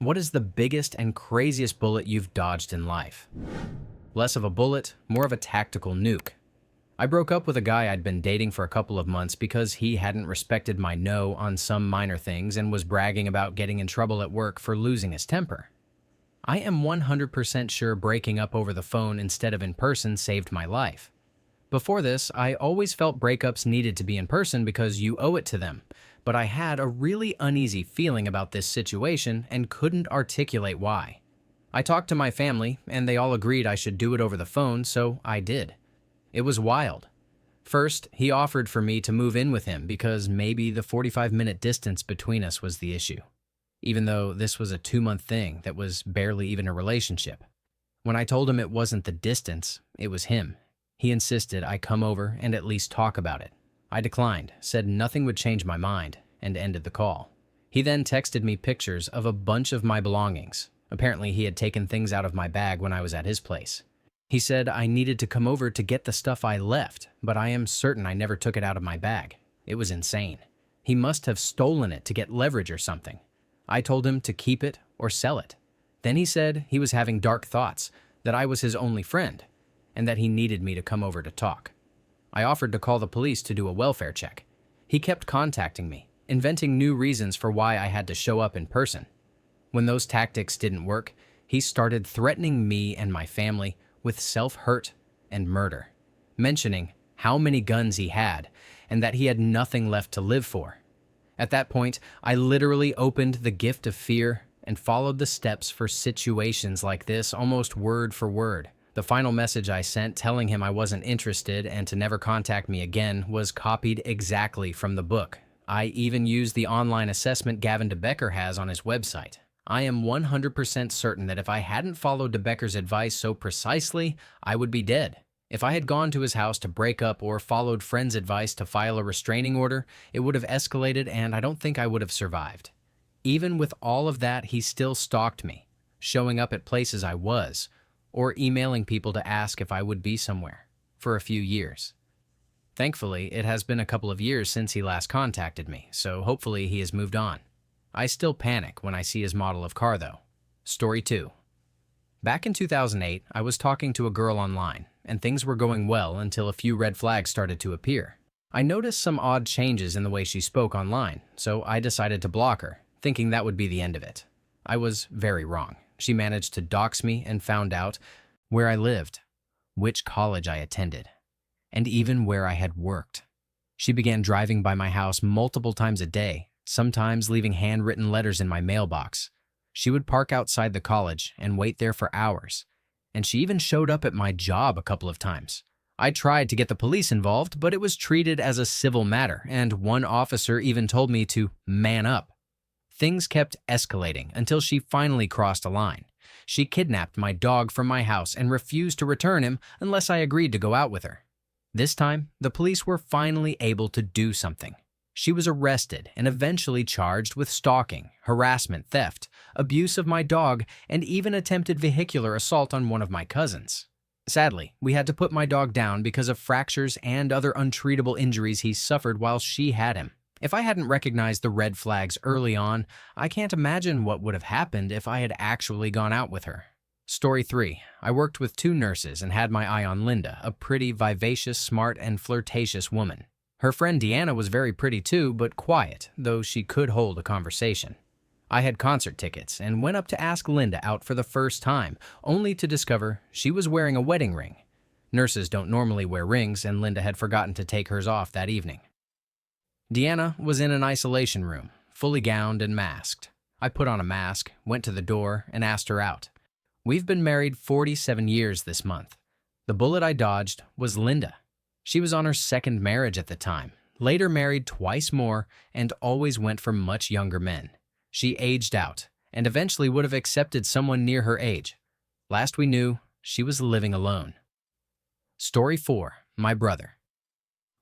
What is the biggest and craziest bullet you've dodged in life? Less of a bullet, more of a tactical nuke. I broke up with a guy I'd been dating for a couple of months because he hadn't respected my no on some minor things and was bragging about getting in trouble at work for losing his temper. I am 100% sure breaking up over the phone instead of in person saved my life. Before this, I always felt breakups needed to be in person because you owe it to them, but I had a really uneasy feeling about this situation and couldn't articulate why. I talked to my family, and they all agreed I should do it over the phone, so I did. It was wild. First, he offered for me to move in with him because maybe the 45-minute distance between us was the issue, even though this was a 2-month thing that was barely even a relationship. When I told him it wasn't the distance, it was him. He insisted I come over and at least talk about it. I declined, said nothing would change my mind, and ended the call. He then texted me pictures of a bunch of my belongings. Apparently, he had taken things out of my bag when I was at his place. He said I needed to come over to get the stuff I left, but I am certain I never took it out of my bag. It was insane. He must have stolen it to get leverage or something. I told him to keep it or sell it. Then he said he was having dark thoughts, that I was his only friend, and that he needed me to come over to talk. I offered to call the police to do a welfare check. He kept contacting me, inventing new reasons for why I had to show up in person. When those tactics didn't work, he started threatening me and my family with self-hurt and murder, mentioning how many guns he had and that he had nothing left to live for. At that point, I literally opened the gift of fear and followed the steps for situations like this almost word for word. The final message I sent telling him I wasn't interested and to never contact me again was copied exactly from the book. I even used the online assessment Gavin DeBecker has on his website. I am 100% certain that if I hadn't followed DeBecker's advice so precisely, I would be dead. If I had gone to his house to break up or followed friends' advice to file a restraining order, it would have escalated and I don't think I would have survived. Even with all of that, he still stalked me, showing up at places I was, or emailing people to ask if I would be somewhere, for a few years. Thankfully, it has been a couple of years since he last contacted me, so hopefully he has moved on. I still panic when I see his model of car, though. Story 2. Back in 2008, I was talking to a girl online, and things were going well until a few red flags started to appear. I noticed some odd changes in the way she spoke online, so I decided to block her, thinking that would be the end of it. I was very wrong. She managed to dox me and found out where I lived, which college I attended, and even where I had worked. She began driving by my house multiple times a day, sometimes leaving handwritten letters in my mailbox. She would park outside the college and wait there for hours, and she even showed up at my job a couple of times. I tried to get the police involved, but it was treated as a civil matter, and one officer even told me to man up. Things kept escalating until she finally crossed a line. She kidnapped my dog from my house and refused to return him unless I agreed to go out with her. This time, the police were finally able to do something. She was arrested and eventually charged with stalking, harassment, theft, abuse of my dog, and even attempted vehicular assault on one of my cousins. Sadly, we had to put my dog down because of fractures and other untreatable injuries he suffered while she had him. If I hadn't recognized the red flags early on, I can't imagine what would have happened if I had actually gone out with her. Story 3. I worked with 2 nurses and had my eye on Linda, a pretty, vivacious, smart, and flirtatious woman. Her friend Deanna was very pretty too, but quiet, though she could hold a conversation. I had concert tickets and went up to ask Linda out for the first time, only to discover she was wearing a wedding ring. Nurses don't normally wear rings, and Linda had forgotten to take hers off that evening. Deanna was in an isolation room, fully gowned and masked. I put on a mask, went to the door, and asked her out. We've been married 47 years this month. The bullet I dodged was Linda. She was on her 2nd marriage at the time, later married twice more, and always went for much younger men. She aged out, and eventually would have accepted someone near her age. Last we knew, she was living alone. Story 4. My brother.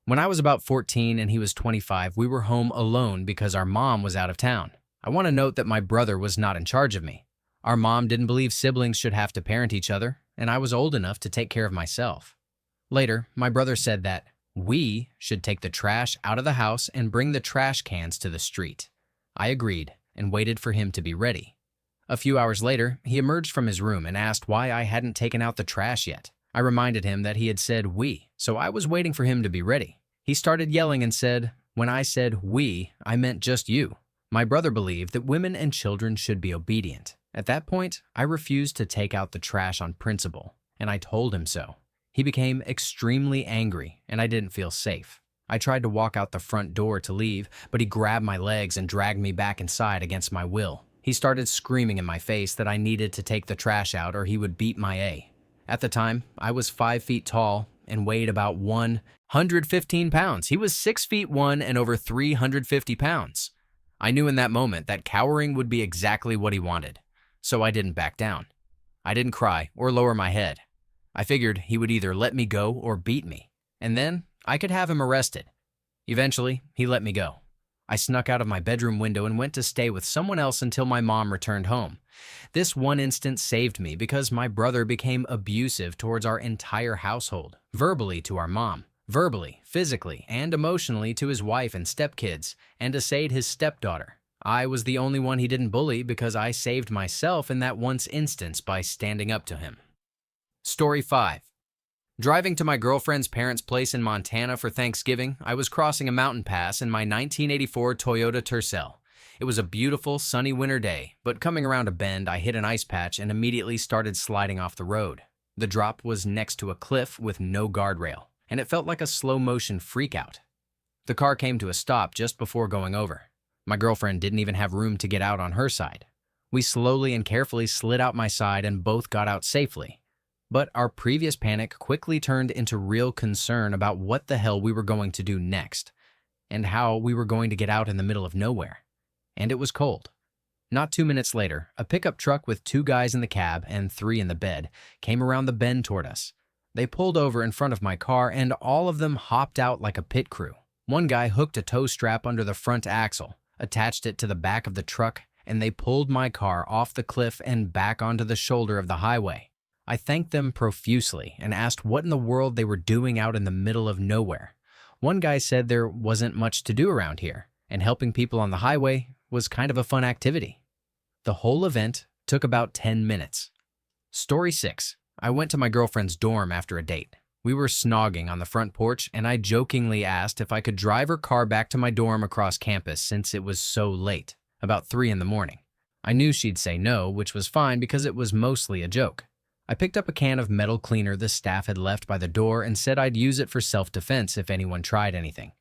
When I was about 14 and he was 25, we were home alone because our mom was out of town. I want to note that my brother was not in charge of me. Our mom didn't believe siblings should have to parent each other, and I was old enough to take care of myself. Later, my brother said that we should take the trash out of the house and bring the trash cans to the street. I agreed and waited for him to be ready. A few hours later, he emerged from his room and asked why I hadn't taken out the trash yet. I reminded him that he had said we, so I was waiting for him to be ready. He started yelling and said, "When I said we, I meant just you." My brother believed that women and children should be obedient. At that point, I refused to take out the trash on principle, and I told him so. He became extremely angry, and I didn't feel safe. I tried to walk out the front door to leave, but he grabbed my legs and dragged me back inside against my will. He started screaming in my face that I needed to take the trash out or he would beat my A. At the time, I was 5 feet tall and weighed about 115 pounds. He was 6 feet 1 and over 350 pounds. I knew in that moment that cowering would be exactly what he wanted, so I didn't back down. I didn't cry or lower my head. I figured he would either let me go or beat me, and then I could have him arrested. Eventually, he let me go. I snuck out of my bedroom window and went to stay with someone else until my mom returned home. This one instance saved me because my brother became abusive towards our entire household, verbally to our mom, verbally, physically, and emotionally to his wife and stepkids, and essayed his stepdaughter. I was the only one he didn't bully because I saved myself in that once instance by standing up to him. Story 5. Driving to my girlfriend's parents' place in Montana for Thanksgiving, I was crossing a mountain pass in my 1984 Toyota Tercel. It was a beautiful, sunny winter day, but coming around a bend, I hit an ice patch and immediately started sliding off the road. The drop was next to a cliff with no guardrail, and it felt like a slow-motion freakout. The car came to a stop just before going over. My girlfriend didn't even have room to get out on her side. We slowly and carefully slid out my side and both got out safely. But our previous panic quickly turned into real concern about what the hell we were going to do next, and how we were going to get out in the middle of nowhere. And it was cold. Not 2 minutes later, a pickup truck with 2 guys in the cab and 3 in the bed came around the bend toward us. They pulled over in front of my car and all of them hopped out like a pit crew. One guy hooked a tow strap under the front axle, attached it to the back of the truck, and they pulled my car off the cliff and back onto the shoulder of the highway. I thanked them profusely and asked what in the world they were doing out in the middle of nowhere. One guy said there wasn't much to do around here, and helping people on the highway was kind of a fun activity. The whole event took about 10 minutes. Story 6. I went to my girlfriend's dorm after a date. We were snogging on the front porch, and I jokingly asked if I could drive her car back to my dorm across campus since it was so late, about 3 in the morning. I knew she'd say no, which was fine because it was mostly a joke. I picked up a can of metal cleaner the staff had left by the door and said I'd use it for self-defense if anyone tried anything.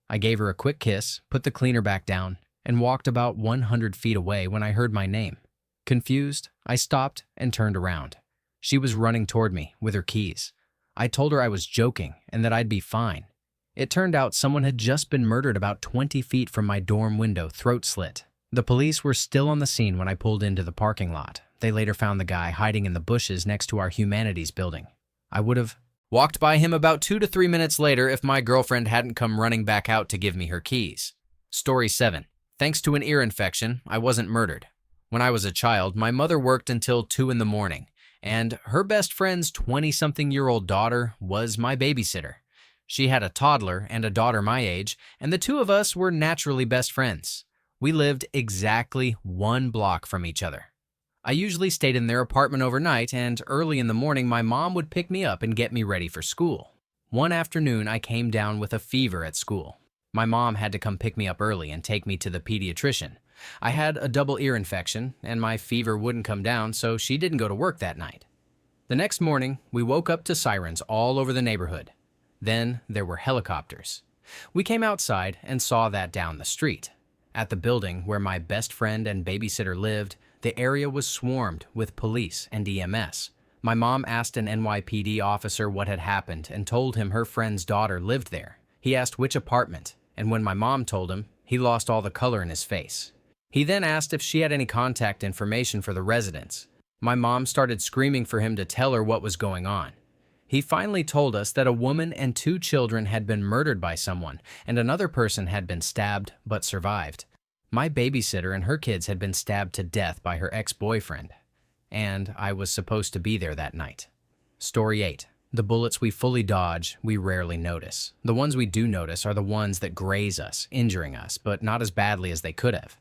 I gave her a quick kiss, put the cleaner back down, and walked about 100 feet away when I heard my name. Confused, I stopped and turned around. She was running toward me with her keys. I told her I was joking and that I'd be fine. It turned out someone had just been murdered about 20 feet from my dorm window, throat slit. The police were still on the scene when I pulled into the parking lot. They later found the guy hiding in the bushes next to our humanities building. I would have walked by him about 2 to 3 minutes later if my girlfriend hadn't come running back out to give me her keys. Story 7. Thanks to an ear infection, I wasn't murdered. When I was a child, my mother worked until 2 in the morning, and her best friend's 20-something-year-old daughter was my babysitter. She had a toddler and a daughter my age, and the two of us were naturally best friends. We lived exactly 1 block from each other. I usually stayed in their apartment overnight, and early in the morning my mom would pick me up and get me ready for school. One afternoon I came down with a fever at school. My mom had to come pick me up early and take me to the pediatrician. I had a double ear infection, and my fever wouldn't come down, so she didn't go to work that night. The next morning, we woke up to sirens all over the neighborhood. Then there were helicopters. We came outside and saw that down the street. At the building where my best friend and babysitter lived, the area was swarmed with police and EMS. My mom asked an NYPD officer what had happened and told him her friend's daughter lived there. He asked which apartment, and when my mom told him, he lost all the color in his face. He then asked if she had any contact information for the residents. My mom started screaming for him to tell her what was going on. He finally told us that a woman and 2 children had been murdered by someone, and another person had been stabbed but survived. My babysitter and her kids had been stabbed to death by her ex-boyfriend, and I was supposed to be there that night. Story 8. The bullets we fully dodge, we rarely notice. The ones we do notice are the ones that graze us, injuring us, but not as badly as they could have.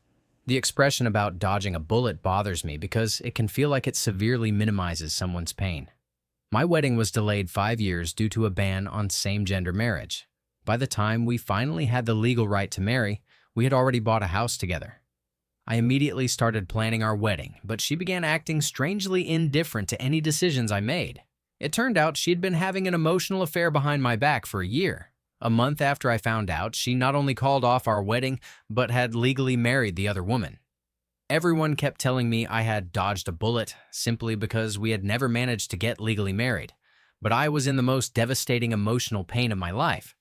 The expression about dodging a bullet bothers me because it can feel like it severely minimizes someone's pain. My wedding was delayed 5 years due to a ban on same-gender marriage. By the time we finally had the legal right to marry, we had already bought a house together. I immediately started planning our wedding, but she began acting strangely indifferent to any decisions I made. It turned out she'd been having an emotional affair behind my back for a year. A month after I found out, she not only called off our wedding, but had legally married the other woman. Everyone kept telling me I had dodged a bullet simply because we had never managed to get legally married, but I was in the most devastating emotional pain of my life.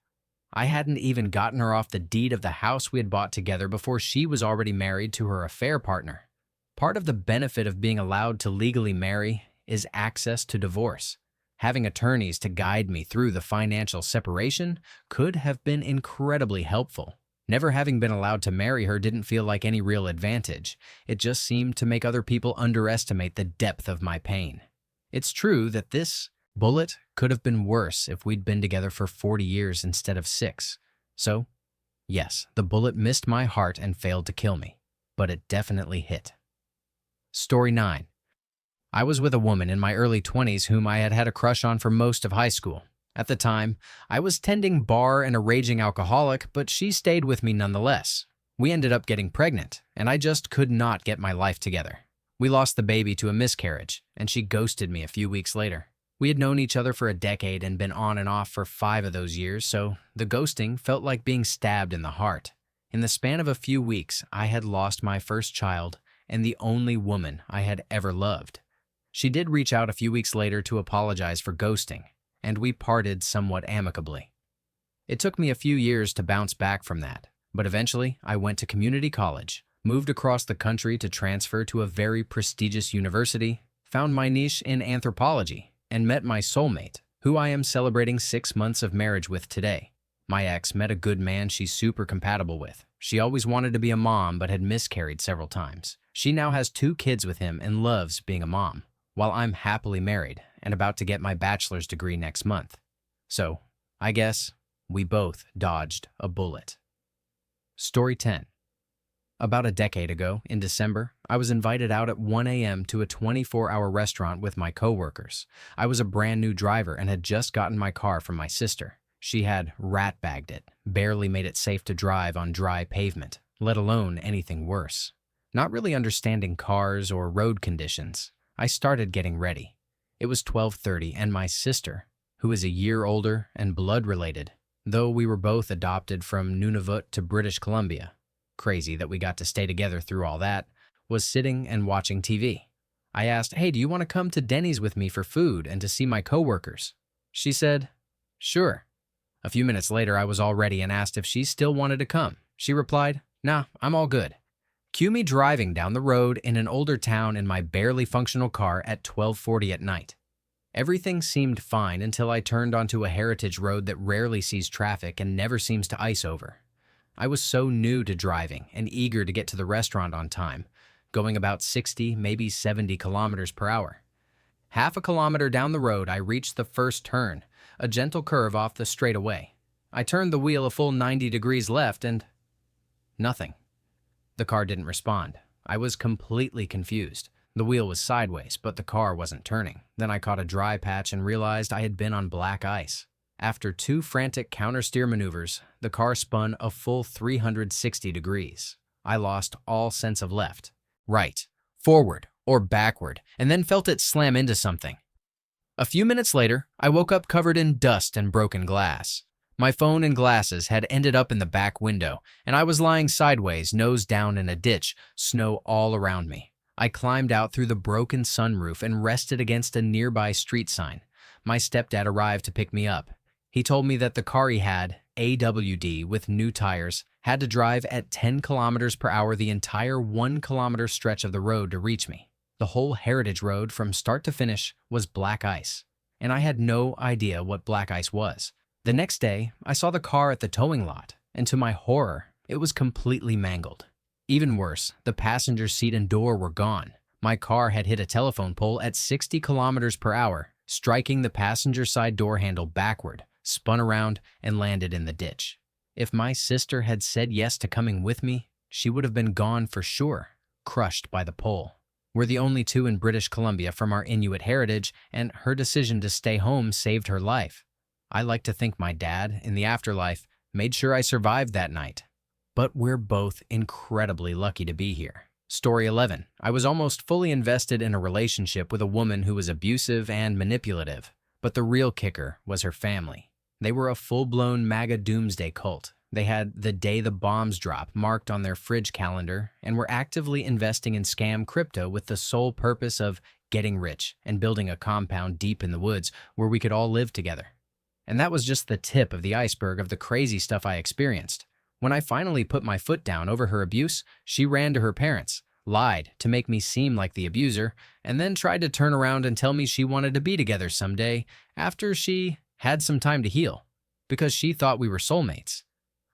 I hadn't even gotten her off the deed of the house we had bought together before she was already married to her affair partner. Part of the benefit of being allowed to legally marry is access to divorce. Having attorneys to guide me through the financial separation could have been incredibly helpful. Never having been allowed to marry her didn't feel like any real advantage. It just seemed to make other people underestimate the depth of my pain. It's true that this bullet could have been worse if we'd been together for 40 years instead of 6. So, yes, the bullet missed my heart and failed to kill me, but it definitely hit. Story 9. I was with a woman in my early 20s whom I had had a crush on for most of high school. At the time, I was tending bar and a raging alcoholic, but she stayed with me nonetheless. We ended up getting pregnant, and I just could not get my life together. We lost the baby to a miscarriage, and she ghosted me a few weeks later. We had known each other for a decade and been on and off for 5 of those years, so the ghosting felt like being stabbed in the heart. In the span of a few weeks, I had lost my first child and the only woman I had ever loved. She did reach out a few weeks later to apologize for ghosting, and we parted somewhat amicably. It took me a few years to bounce back from that, but eventually I went to community college, moved across the country to transfer to a very prestigious university, found my niche in anthropology, and met my soulmate, who I am celebrating 6 months of marriage with today. My ex met a good man she's super compatible with. She always wanted to be a mom but had miscarried several times. She now has 2 kids with him and loves being a mom, while I'm happily married and about to get my bachelor's degree next month. So, I guess we both dodged a bullet. Story 10. About a decade ago, in December, I was invited out at 1 a.m. to a 24-hour restaurant with my coworkers. I was a brand new driver and had just gotten my car from my sister. She had rat-bagged it, barely made it safe to drive on dry pavement, let alone anything worse. Not really understanding cars or road conditions, I started getting ready. It was 12:30, and my sister, who is a year older and blood-related, though we were both adopted from Nunavut to British Columbia, crazy that we got to stay together through all that, was sitting and watching TV. I asked, "Hey, do you want to come to Denny's with me for food and to see my coworkers?" She said, "Sure." A few minutes later, I was all ready and asked if she still wanted to come. She replied, "Nah, I'm all good." Cue me driving down the road in an older town in my barely functional car at 12:40 at night. Everything seemed fine until I turned onto a heritage road that rarely sees traffic and never seems to ice over. I was so new to driving and eager to get to the restaurant on time, going about 60, maybe 70 kilometers per hour. Half a kilometer down the road, I reached the first turn, a gentle curve off the straightaway. I turned the wheel a full 90 degrees left and nothing. The car didn't respond. I was completely confused. The wheel was sideways, but the car wasn't turning. Then I caught a dry patch and realized I had been on black ice. After 2 frantic countersteer maneuvers, the car spun a full 360 degrees. I lost all sense of left, right, forward, or backward, and then felt it slam into something. A few minutes later, I woke up covered in dust and broken glass. My phone and glasses had ended up in the back window, and I was lying sideways, nose down in a ditch, snow all around me. I climbed out through the broken sunroof and rested against a nearby street sign. My stepdad arrived to pick me up. He told me that the car he had, AWD with new tires, had to drive at 10 kilometers per hour the entire 1 kilometer stretch of the road to reach me. The whole heritage road from start to finish was black ice, and I had no idea what black ice was. The next day, I saw the car at the towing lot, and to my horror, it was completely mangled. Even worse, the passenger seat and door were gone. My car had hit a telephone pole at 60 kilometers per hour, striking the passenger side door handle backward, spun around, and landed in the ditch. If my sister had said yes to coming with me, she would have been gone for sure, crushed by the pole. We're the only two in British Columbia from our Inuit heritage, and her decision to stay home saved her life. I like to think my dad, in the afterlife, made sure I survived that night. But we're both incredibly lucky to be here. Story 11. I was almost fully invested in a relationship with a woman who was abusive and manipulative, but the real kicker was her family. They were a full-blown MAGA doomsday cult. They had the day the bombs drop marked on their fridge calendar and were actively investing in scam crypto with the sole purpose of getting rich and building a compound deep in the woods where we could all live together. And that was just the tip of the iceberg of the crazy stuff I experienced. When I finally put my foot down over her abuse, she ran to her parents, lied to make me seem like the abuser, and then tried to turn around and tell me she wanted to be together someday after she had some time to heal, because she thought we were soulmates.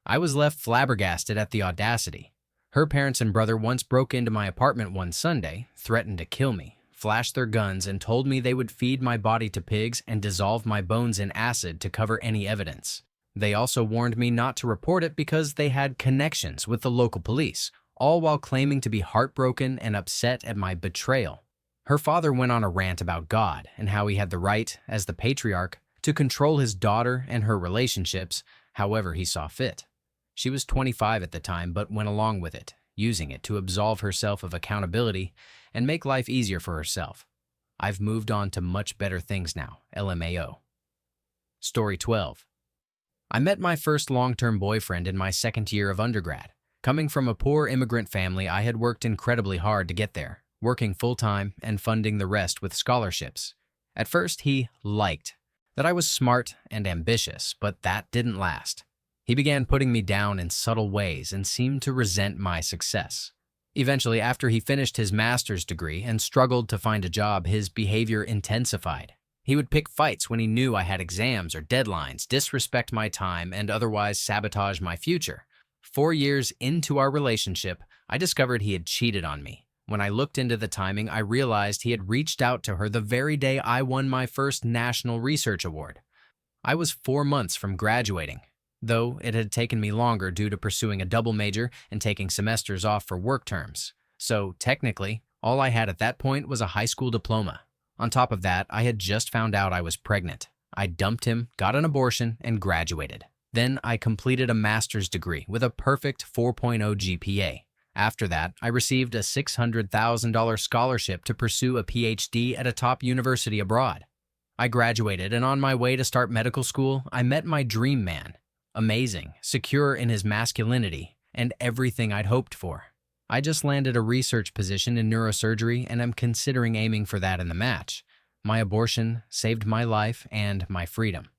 I was left flabbergasted at the audacity. Her parents and brother once broke into my apartment one Sunday, threatened to kill me, flashed their guns, and told me they would feed my body to pigs and dissolve my bones in acid to cover any evidence. They also warned me not to report it because they had connections with the local police, all while claiming to be heartbroken and upset at my betrayal. Her father went on a rant about God and how he had the right, as the patriarch, to control his daughter and her relationships however he saw fit. She was 25 at the time, but went along with it, using it to absolve herself of accountability and make life easier for herself. I've moved on to much better things now, LMAO. Story 12. I met my first long-term boyfriend in my second year of undergrad. Coming from a poor immigrant family, I had worked incredibly hard to get there, working full-time and funding the rest with scholarships. At first, he liked that I was smart and ambitious, but that didn't last. He began putting me down in subtle ways and seemed to resent my success. Eventually, after he finished his master's degree and struggled to find a job, his behavior intensified. He would pick fights when he knew I had exams or deadlines, disrespect my time, and otherwise sabotage my future. 4 years into our relationship, I discovered he had cheated on me. When I looked into the timing, I realized he had reached out to her the very day I won my first National Research Award. I was 4 months from graduating, though it had taken me longer due to pursuing a double major and taking semesters off for work terms. So, technically, all I had at that point was a high school diploma. On top of that, I had just found out I was pregnant. I dumped him, got an abortion, and graduated. Then I completed a master's degree with a perfect 4.0 GPA. After that, I received a $600,000 scholarship to pursue a PhD at a top university abroad. I graduated, and on my way to start medical school, I met my dream man. Amazing, secure in his masculinity, and everything I'd hoped for. I just landed a research position in neurosurgery, and I'm considering aiming for that in the match. My abortion saved my life and my freedom.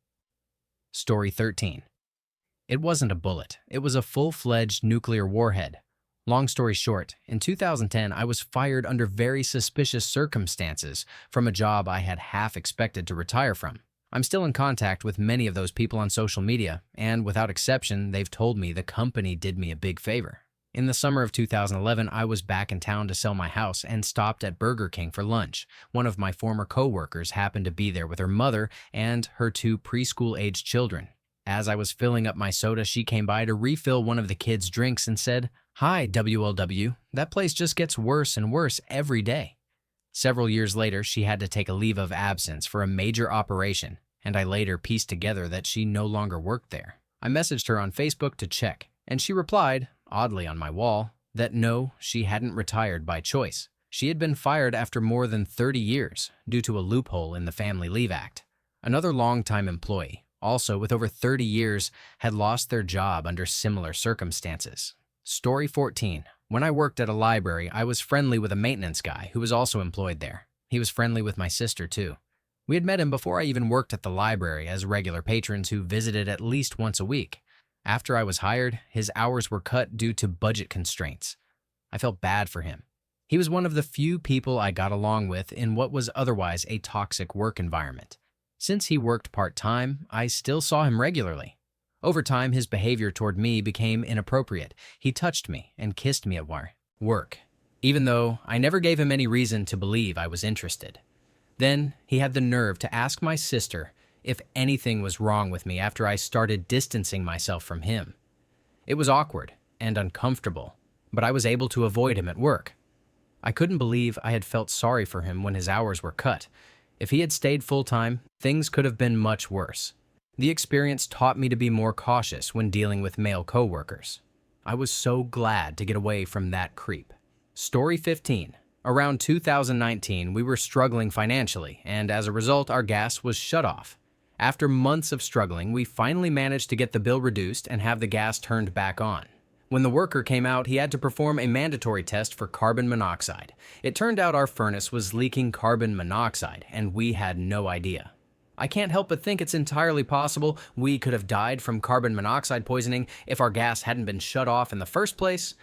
Story 13. It wasn't a bullet. It was a full-fledged nuclear warhead. Long story short, in 2010, I was fired under very suspicious circumstances from a job I had half expected to retire from. I'm still in contact with many of those people on social media, and without exception, they've told me the company did me a big favor. In the summer of 2011, I was back in town to sell my house and stopped at Burger King for lunch. One of my former co-workers happened to be there with her mother and her 2 preschool-aged children. As I was filling up my soda, she came by to refill one of the kids' drinks and said, "Hi, WLW, that place just gets worse and worse every day." Several years later, she had to take a leave of absence for a major operation, and I later pieced together that she no longer worked there. I messaged her on Facebook to check, and she replied, oddly on my wall, that no, she hadn't retired by choice. She had been fired after more than 30 years due to a loophole in the Family Leave Act. Another longtime employee, also with over 30 years, had lost their job under similar circumstances. Story 14. When I worked at a library, I was friendly with a maintenance guy who was also employed there. He was friendly with my sister, too. We had met him before I even worked at the library as regular patrons who visited at least once a week. After I was hired, his hours were cut due to budget constraints. I felt bad for him. He was one of the few people I got along with in what was otherwise a toxic work environment. Since he worked part-time, I still saw him regularly. Over time, his behavior toward me became inappropriate. He touched me and kissed me at work, even though I never gave him any reason to believe I was interested. Then he had the nerve to ask my sister if anything was wrong with me after I started distancing myself from him. It was awkward and uncomfortable, but I was able to avoid him at work. I couldn't believe I had felt sorry for him when his hours were cut. If he had stayed full-time, things could have been much worse. The experience taught me to be more cautious when dealing with male coworkers. I was so glad to get away from that creep. Story 15. Around 2019, we were struggling financially, and as a result, our gas was shut off. After months of struggling, we finally managed to get the bill reduced and have the gas turned back on. When the worker came out, he had to perform a mandatory test for carbon monoxide. It turned out our furnace was leaking carbon monoxide, and we had no idea. I can't help but think it's entirely possible we could have died from carbon monoxide poisoning if our gas hadn't been shut off in the first place.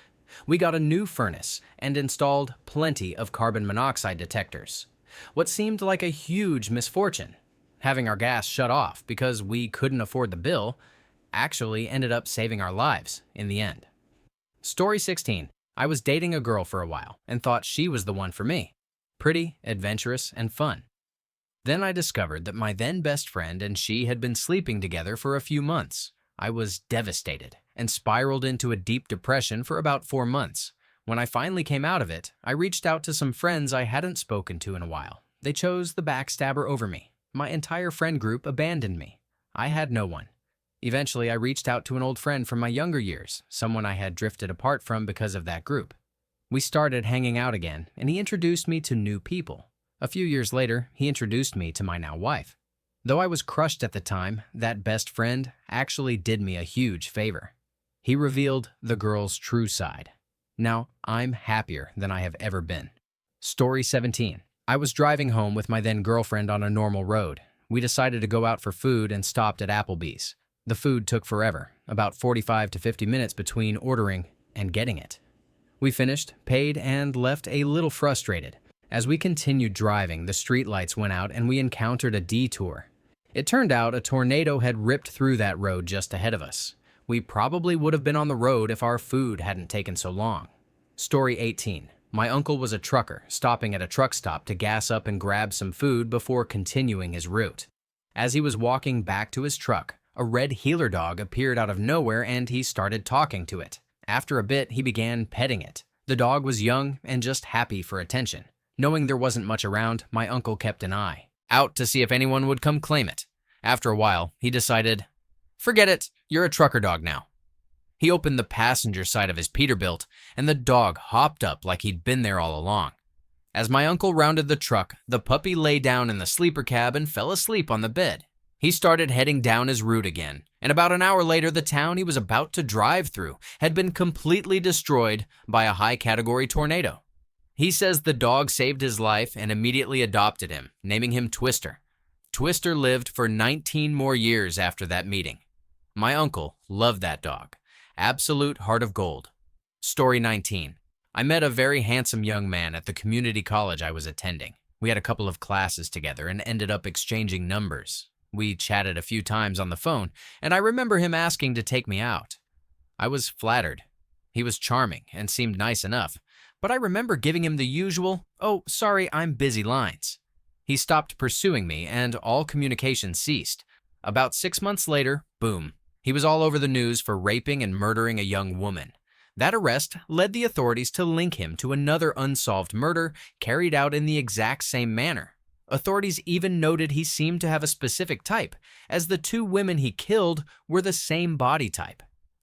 We got a new furnace and installed plenty of carbon monoxide detectors. What seemed like a huge misfortune, having our gas shut off because we couldn't afford the bill, actually ended up saving our lives in the end. Story 16. I was dating a girl for a while and thought she was the one for me. Pretty, adventurous, and fun. Then I discovered that my then best friend and she had been sleeping together for a few months. I was devastated and spiraled into a deep depression for about 4 months. When I finally came out of it, I reached out to some friends I hadn't spoken to in a while. They chose the backstabber over me. My entire friend group abandoned me. I had no one. Eventually, I reached out to an old friend from my younger years, someone I had drifted apart from because of that group. We started hanging out again, and he introduced me to new people. A few years later, he introduced me to my now wife. Though I was crushed at the time, that best friend actually did me a huge favor. He revealed the girl's true side. Now, I'm happier than I have ever been. Story 17. I was driving home with my then girlfriend on a normal road. We decided to go out for food and stopped at Applebee's. The food took forever, about 45 to 50 minutes between ordering and getting it. We finished, paid, and left a little frustrated. As we continued driving, the streetlights went out and we encountered a detour. It turned out a tornado had ripped through that road just ahead of us. We probably would have been on the road if our food hadn't taken so long. Story 18. My uncle was a trucker, stopping at a truck stop to gas up and grab some food before continuing his route. As he was walking back to his truck, a red heeler dog appeared out of nowhere and he started talking to it. After a bit, he began petting it. The dog was young and just happy for attention. Knowing there wasn't much around, my uncle kept an eye out to see if anyone would come claim it. After a while, he decided, "Forget it, you're a trucker dog now." He opened the passenger side of his Peterbilt, and the dog hopped up like he'd been there all along. As my uncle rounded the truck, the puppy lay down in the sleeper cab and fell asleep on the bed. He started heading down his route again, and about an hour later, the town he was about to drive through had been completely destroyed by a high-category tornado. He says the dog saved his life and immediately adopted him, naming him Twister. Twister lived for 19 more years after that meeting. My uncle loved that dog. Absolute heart of gold. Story 19. I met a very handsome young man at the community college I was attending. We had a couple of classes together and ended up exchanging numbers. We chatted a few times on the phone, and I remember him asking to take me out. I was flattered. He was charming and seemed nice enough, but I remember giving him the usual, "Oh, sorry, I'm busy" lines. He stopped pursuing me, and all communication ceased. About 6 months later, boom, he was all over the news for raping and murdering a young woman. That arrest led the authorities to link him to another unsolved murder carried out in the exact same manner. Authorities even noted he seemed to have a specific type, as the 2 women he killed were the same body type.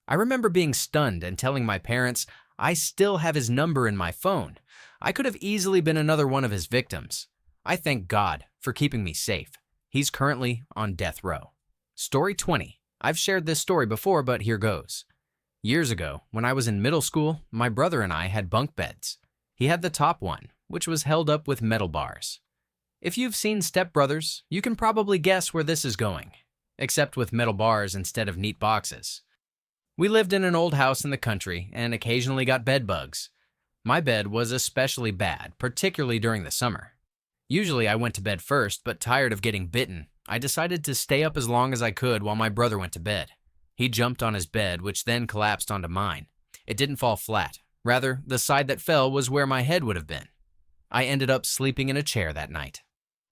I remember being stunned and telling my parents, I still have his number in my phone. I could have easily been another one of his victims. I thank God for keeping me safe. He's currently on death row. Story 20. I've shared this story before, but here goes. Years ago, when I was in middle school, my brother and I had bunk beds. He had the top one, which was held up with metal bars. If you've seen Step Brothers, you can probably guess where this is going, except with metal bars instead of neat boxes. We lived in an old house in the country and occasionally got bed bugs. My bed was especially bad, particularly during the summer. Usually I went to bed first, but tired of getting bitten, I decided to stay up as long as I could while my brother went to bed. He jumped on his bed, which then collapsed onto mine. It didn't fall flat. Rather, the side that fell was where my head would have been. I ended up sleeping in a chair that night.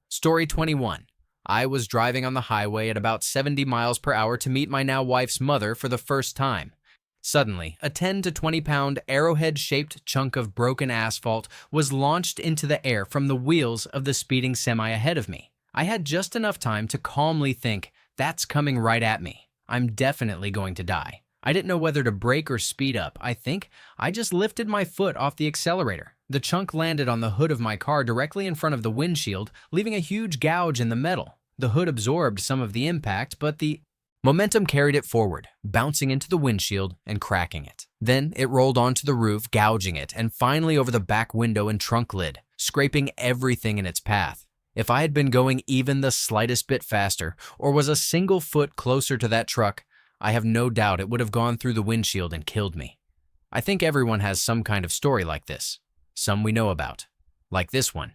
Story 21. I was driving on the highway at about 70 miles per hour to meet my now wife's mother for the first time. Suddenly, a 10 to 20-pound arrowhead-shaped chunk of broken asphalt was launched into the air from the wheels of the speeding semi ahead of me. I had just enough time to calmly think, that's coming right at me. I'm definitely going to die. I didn't know whether to brake or speed up. I think I just lifted my foot off the accelerator. The chunk landed on the hood of my car directly in front of the windshield, leaving a huge gouge in the metal. The hood absorbed some of the impact, but the momentum carried it forward, bouncing into the windshield and cracking it. Then it rolled onto the roof, gouging it, and finally over the back window and trunk lid, scraping everything in its path. If I had been going even the slightest bit faster, or was a single foot closer to that truck, I have no doubt it would have gone through the windshield and killed me. I think everyone has some kind of story like this. Some we know about, like this one,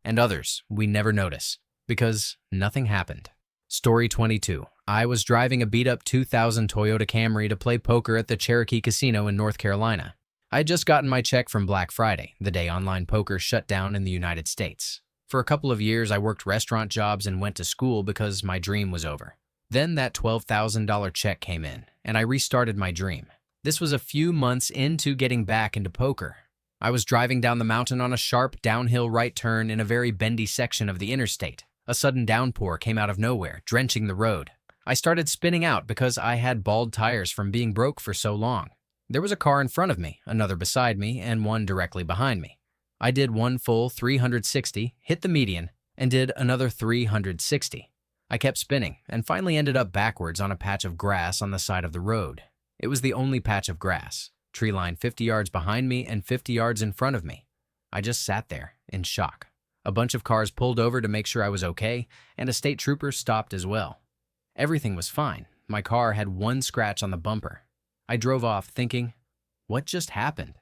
and others we never notice, because nothing happened. Story 22. I was driving a beat-up 2000 Toyota Camry to play poker at the Cherokee Casino in North Carolina. I had just gotten my check from Black Friday, the day online poker shut down in the United States. For a couple of years, I worked restaurant jobs and went to school because my dream was over. Then that $12,000 check came in, and I restarted my dream. This was a few months into getting back into poker. I was driving down the mountain on a sharp downhill right turn in a very bendy section of the interstate. A sudden downpour came out of nowhere, drenching the road. I started spinning out because I had bald tires from being broke for so long. There was a car in front of me, another beside me, and one directly behind me. I did one full 360, hit the median, and did another 360. I kept spinning, and finally ended up backwards on a patch of grass on the side of the road. It was the only patch of grass, tree line 50 yards behind me and 50 yards in front of me. I just sat there, in shock. A bunch of cars pulled over to make sure I was okay, and a state trooper stopped as well. Everything was fine. My car had one scratch on the bumper. I drove off thinking, what just happened?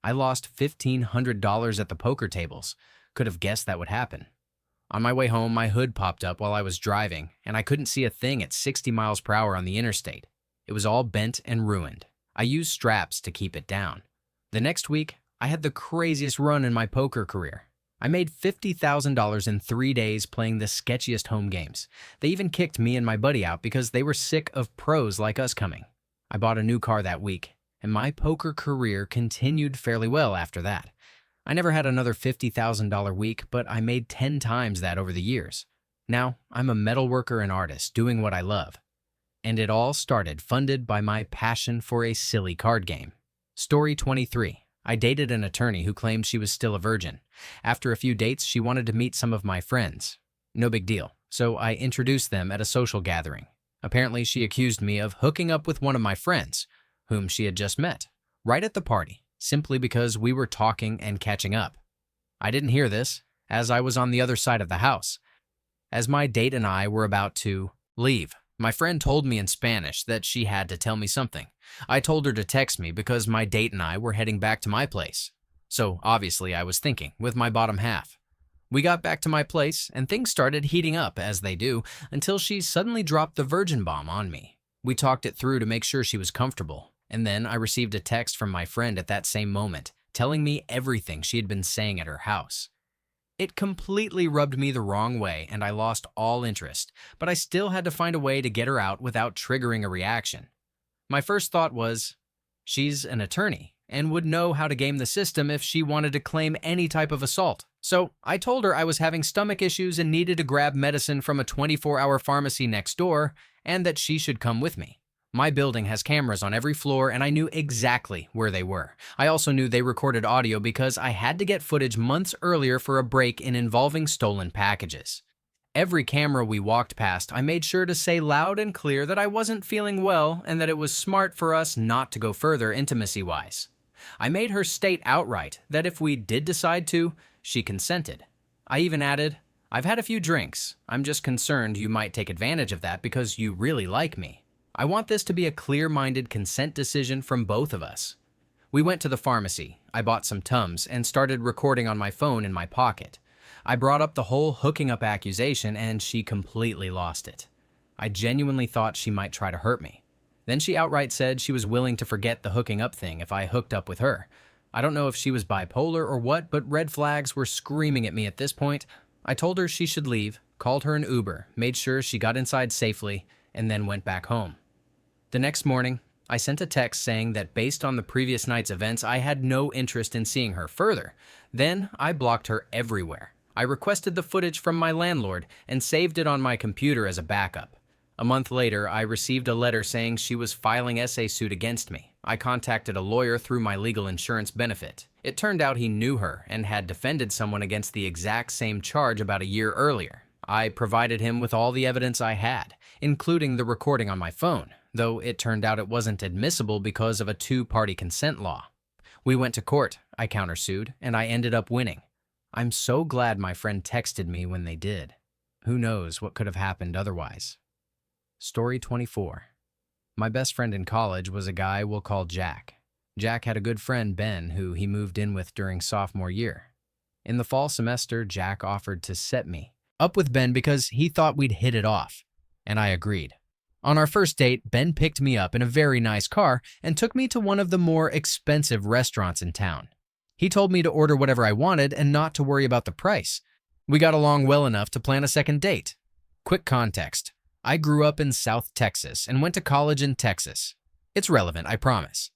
I lost $1,500 at the poker tables. Could have guessed that would happen. On my way home, my hood popped up while I was driving, and I couldn't see a thing at 60 miles per hour on the interstate. It was all bent and ruined. I used straps to keep it down. The next week, I had the craziest run in my poker career. I made $50,000 in 3 days playing the sketchiest home games. They even kicked me and my buddy out because they were sick of pros like us coming. I bought a new car that week, and my poker career continued fairly well after that. I never had another $50,000 week, but I made 10 times that over the years. Now, I'm a metalworker and artist doing what I love. And it all started funded by my passion for a silly card game. Story 23. I dated an attorney who claimed she was still a virgin. After a few dates, she wanted to meet some of my friends. No big deal, so I introduced them at a social gathering. Apparently, she accused me of hooking up with one of my friends, whom she had just met, right at the party, simply because we were talking and catching up. I didn't hear this, as I was on the other side of the house. As my date and I were about to leave, my friend told me in Spanish that she had to tell me something. I told her to text me because my date and I were heading back to my place. So obviously I was thinking with my bottom half. We got back to my place and things started heating up as they do until she suddenly dropped the virgin bomb on me. We talked it through to make sure she was comfortable, and then I received a text from my friend at that same moment telling me everything she had been saying at her house. It completely rubbed me the wrong way and I lost all interest, but I still had to find a way to get her out without triggering a reaction. My first thought was, she's an attorney and would know how to game the system if she wanted to claim any type of assault. So I told her I was having stomach issues and needed to grab medicine from a 24-hour pharmacy next door and that she should come with me. My building has cameras on every floor and I knew exactly where they were. I also knew they recorded audio because I had to get footage months earlier for a break-in involving stolen packages. Every camera we walked past, I made sure to say loud and clear that I wasn't feeling well and that it was smart for us not to go further intimacy-wise. I made her state outright that if we did decide to, she consented. I even added, "I've had a few drinks. I'm just concerned you might take advantage of that because you really like me. I want this to be a clear-minded consent decision from both of us." We went to the pharmacy. I bought some Tums and started recording on my phone in my pocket. I brought up the whole hooking up accusation and she completely lost it. I genuinely thought she might try to hurt me. Then she outright said she was willing to forget the hooking up thing if I hooked up with her. I don't know if she was bipolar or what, but red flags were screaming at me at this point. I told her she should leave, called her an Uber, made sure she got inside safely, and then went back home. The next morning, I sent a text saying that based on the previous night's events, I had no interest in seeing her further. Then I blocked her everywhere. I requested the footage from my landlord and saved it on my computer as a backup. A month later, I received a letter saying she was filing essay suit against me. I contacted a lawyer through my legal insurance benefit. It turned out he knew her and had defended someone against the exact same charge about a year earlier. I provided him with all the evidence I had, including the recording on my phone, though it turned out it wasn't admissible because of a two-party consent law. We went to court, I countersued, and I ended up winning. I'm so glad my friend texted me when they did. Who knows what could have happened otherwise. Story 24. My best friend in college was a guy we'll call Jack. Jack had a good friend, Ben, who he moved in with during sophomore year. In the fall semester, Jack offered to set me up with Ben because he thought we'd hit it off, and I agreed. On our first date, Ben picked me up in a very nice car and took me to one of the more expensive restaurants in town. He told me to order whatever I wanted and not to worry about the price. We got along well enough to plan a second date. Quick context. I grew up in South Texas and went to college in Texas. It's relevant, I promise.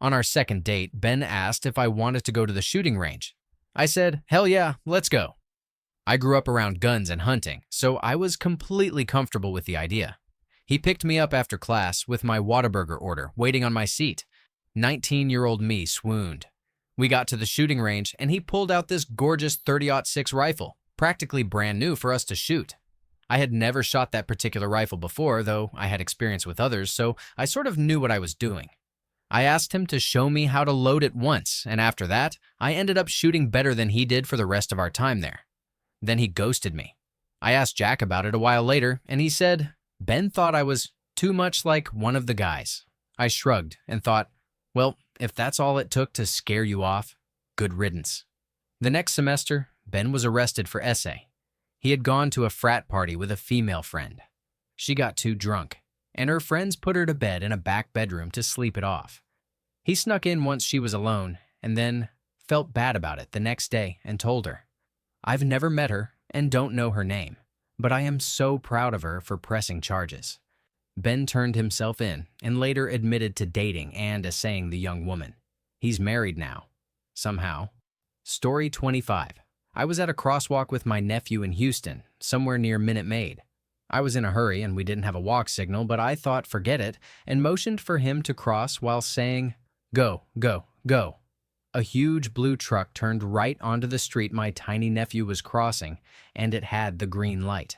On our second date, Ben asked if I wanted to go to the shooting range. I said, hell yeah, let's go. I grew up around guns and hunting, so I was completely comfortable with the idea. He picked me up after class with my Whataburger order waiting on my seat. 19-year-old me swooned. We got to the shooting range and he pulled out this gorgeous .30-06 rifle, practically brand new for us to shoot. I had never shot that particular rifle before, though I had experience with others, so I sort of knew what I was doing. I asked him to show me how to load it once, and after that, I ended up shooting better than he did for the rest of our time there. Then he ghosted me. I asked Jack about it a while later, and he said, Ben thought I was too much like one of the guys. I shrugged and thought, well, if that's all it took to scare you off, good riddance. The next semester, Ben was arrested for essay. He had gone to a frat party with a female friend. She got too drunk, and her friends put her to bed in a back bedroom to sleep it off. He snuck in once she was alone, and then felt bad about it the next day and told her. I've never met her and don't know her name, but I am so proud of her for pressing charges. Ben turned himself in and later admitted to dating and essaying the young woman. He's married now. Somehow. Story 25. I was at a crosswalk with my nephew in Houston, somewhere near Minute Maid. I was in a hurry and we didn't have a walk signal, but I thought forget it and motioned for him to cross while saying, go, go, go. A huge blue truck turned right onto the street my tiny nephew was crossing, and it had the green light.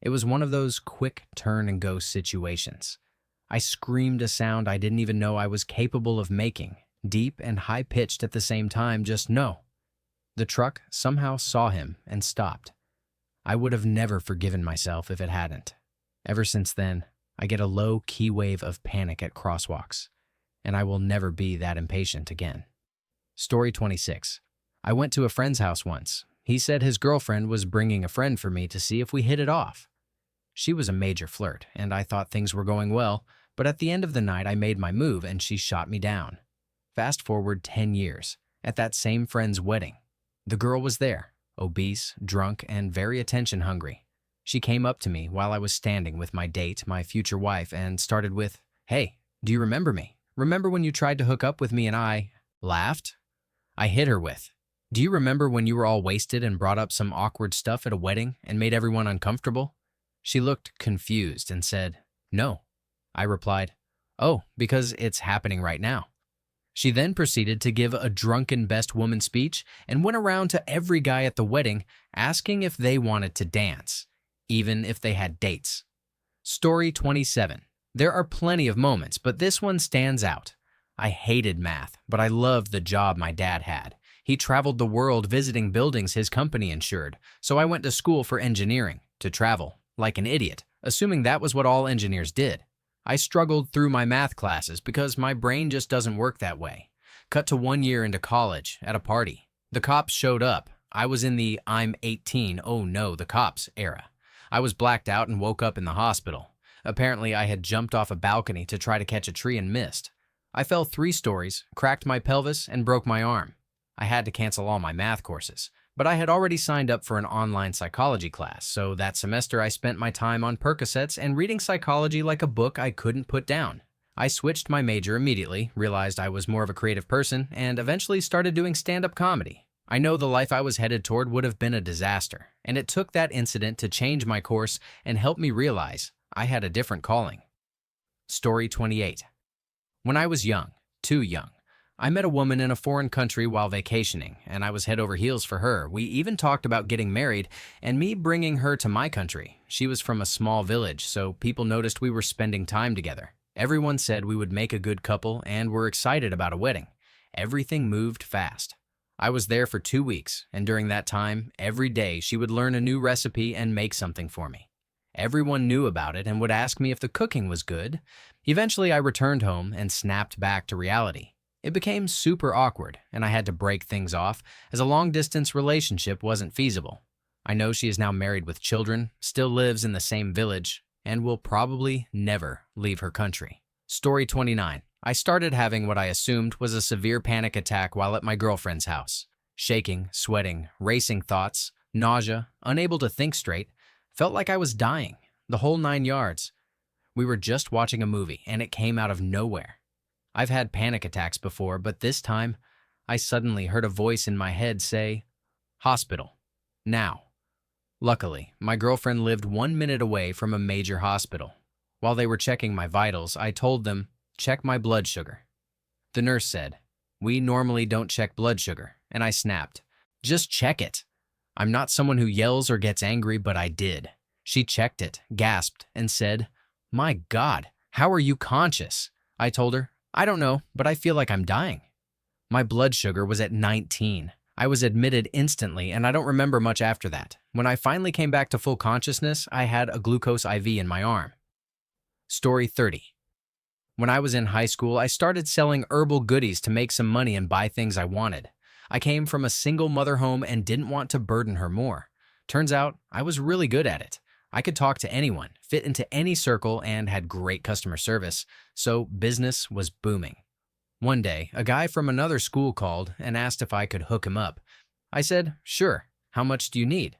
It was one of those quick turn-and-go situations. I screamed a sound I didn't even know I was capable of making, deep and high-pitched at the same time, just no. The truck somehow saw him and stopped. I would have never forgiven myself if it hadn't. Ever since then, I get a low-key wave of panic at crosswalks, and I will never be that impatient again. Story 26. I went to a friend's house once. He said his girlfriend was bringing a friend for me to see if we hit it off. She was a major flirt, and I thought things were going well, but at the end of the night I made my move and she shot me down. Fast forward 10 years, at that same friend's wedding. The girl was there, obese, drunk, and very attention-hungry. She came up to me while I was standing with my date, my future wife, and started with, hey, do you remember me? Remember when you tried to hook up with me and I laughed? I hit her with, do you remember when you were all wasted and brought up some awkward stuff at a wedding and made everyone uncomfortable? She looked confused and said, no. I replied, oh, because it's happening right now. She then proceeded to give a drunken best woman speech and went around to every guy at the wedding asking if they wanted to dance, even if they had dates. Story 27. There are plenty of moments, but this one stands out. I hated math, but I loved the job my dad had. He traveled the world visiting buildings his company insured, so I went to school for engineering, to travel, like an idiot, assuming that was what all engineers did. I struggled through my math classes because my brain just doesn't work that way. Cut to 1 year into college, at a party. The cops showed up. I was in the I'm 18, oh no, the cops era. I was blacked out and woke up in the hospital. Apparently, I had jumped off a balcony to try to catch a tree and missed. I fell 3 stories, cracked my pelvis, and broke my arm. I had to cancel all my math courses, but I had already signed up for an online psychology class, so that semester I spent my time on Percocets and reading psychology like a book I couldn't put down. I switched my major immediately, realized I was more of a creative person, and eventually started doing stand-up comedy. I know the life I was headed toward would have been a disaster, and it took that incident to change my course and help me realize I had a different calling. Story 28. When I was young, too young, I met a woman in a foreign country while vacationing, and I was head over heels for her. We even talked about getting married and me bringing her to my country. She was from a small village, so people noticed we were spending time together. Everyone said we would make a good couple and were excited about a wedding. Everything moved fast. I was there for 2 weeks, and during that time, every day she would learn a new recipe and make something for me. Everyone knew about it and would ask me if the cooking was good. Eventually, I returned home and snapped back to reality. It became super awkward, and I had to break things off, as a long-distance relationship wasn't feasible. I know she is now married with children, still lives in the same village, and will probably never leave her country. Story 29. I started having what I assumed was a severe panic attack while at my girlfriend's house. Shaking, sweating, racing thoughts, nausea, unable to think straight, felt like I was dying, the whole 9 yards. We were just watching a movie, and it came out of nowhere. I've had panic attacks before, but this time, I suddenly heard a voice in my head say, "Hospital. Now." Luckily, my girlfriend lived 1 minute away from a major hospital. While they were checking my vitals, I told them, "Check my blood sugar." The nurse said, "We normally don't check blood sugar," and I snapped, "Just check it." I'm not someone who yells or gets angry, but I did. She checked it, gasped, and said, "My God, how are you conscious?" I told her, "I don't know, but I feel like I'm dying." My blood sugar was at 19. I was admitted instantly, and I don't remember much after that. When I finally came back to full consciousness, I had a glucose IV in my arm. Story 30. When I was in high school, I started selling herbal goodies to make some money and buy things I wanted. I came from a single mother home and didn't want to burden her more. Turns out, I was really good at it. I could talk to anyone, fit into any circle, and had great customer service, so business was booming. One day, a guy from another school called and asked if I could hook him up. I said, "Sure, how much do you need?"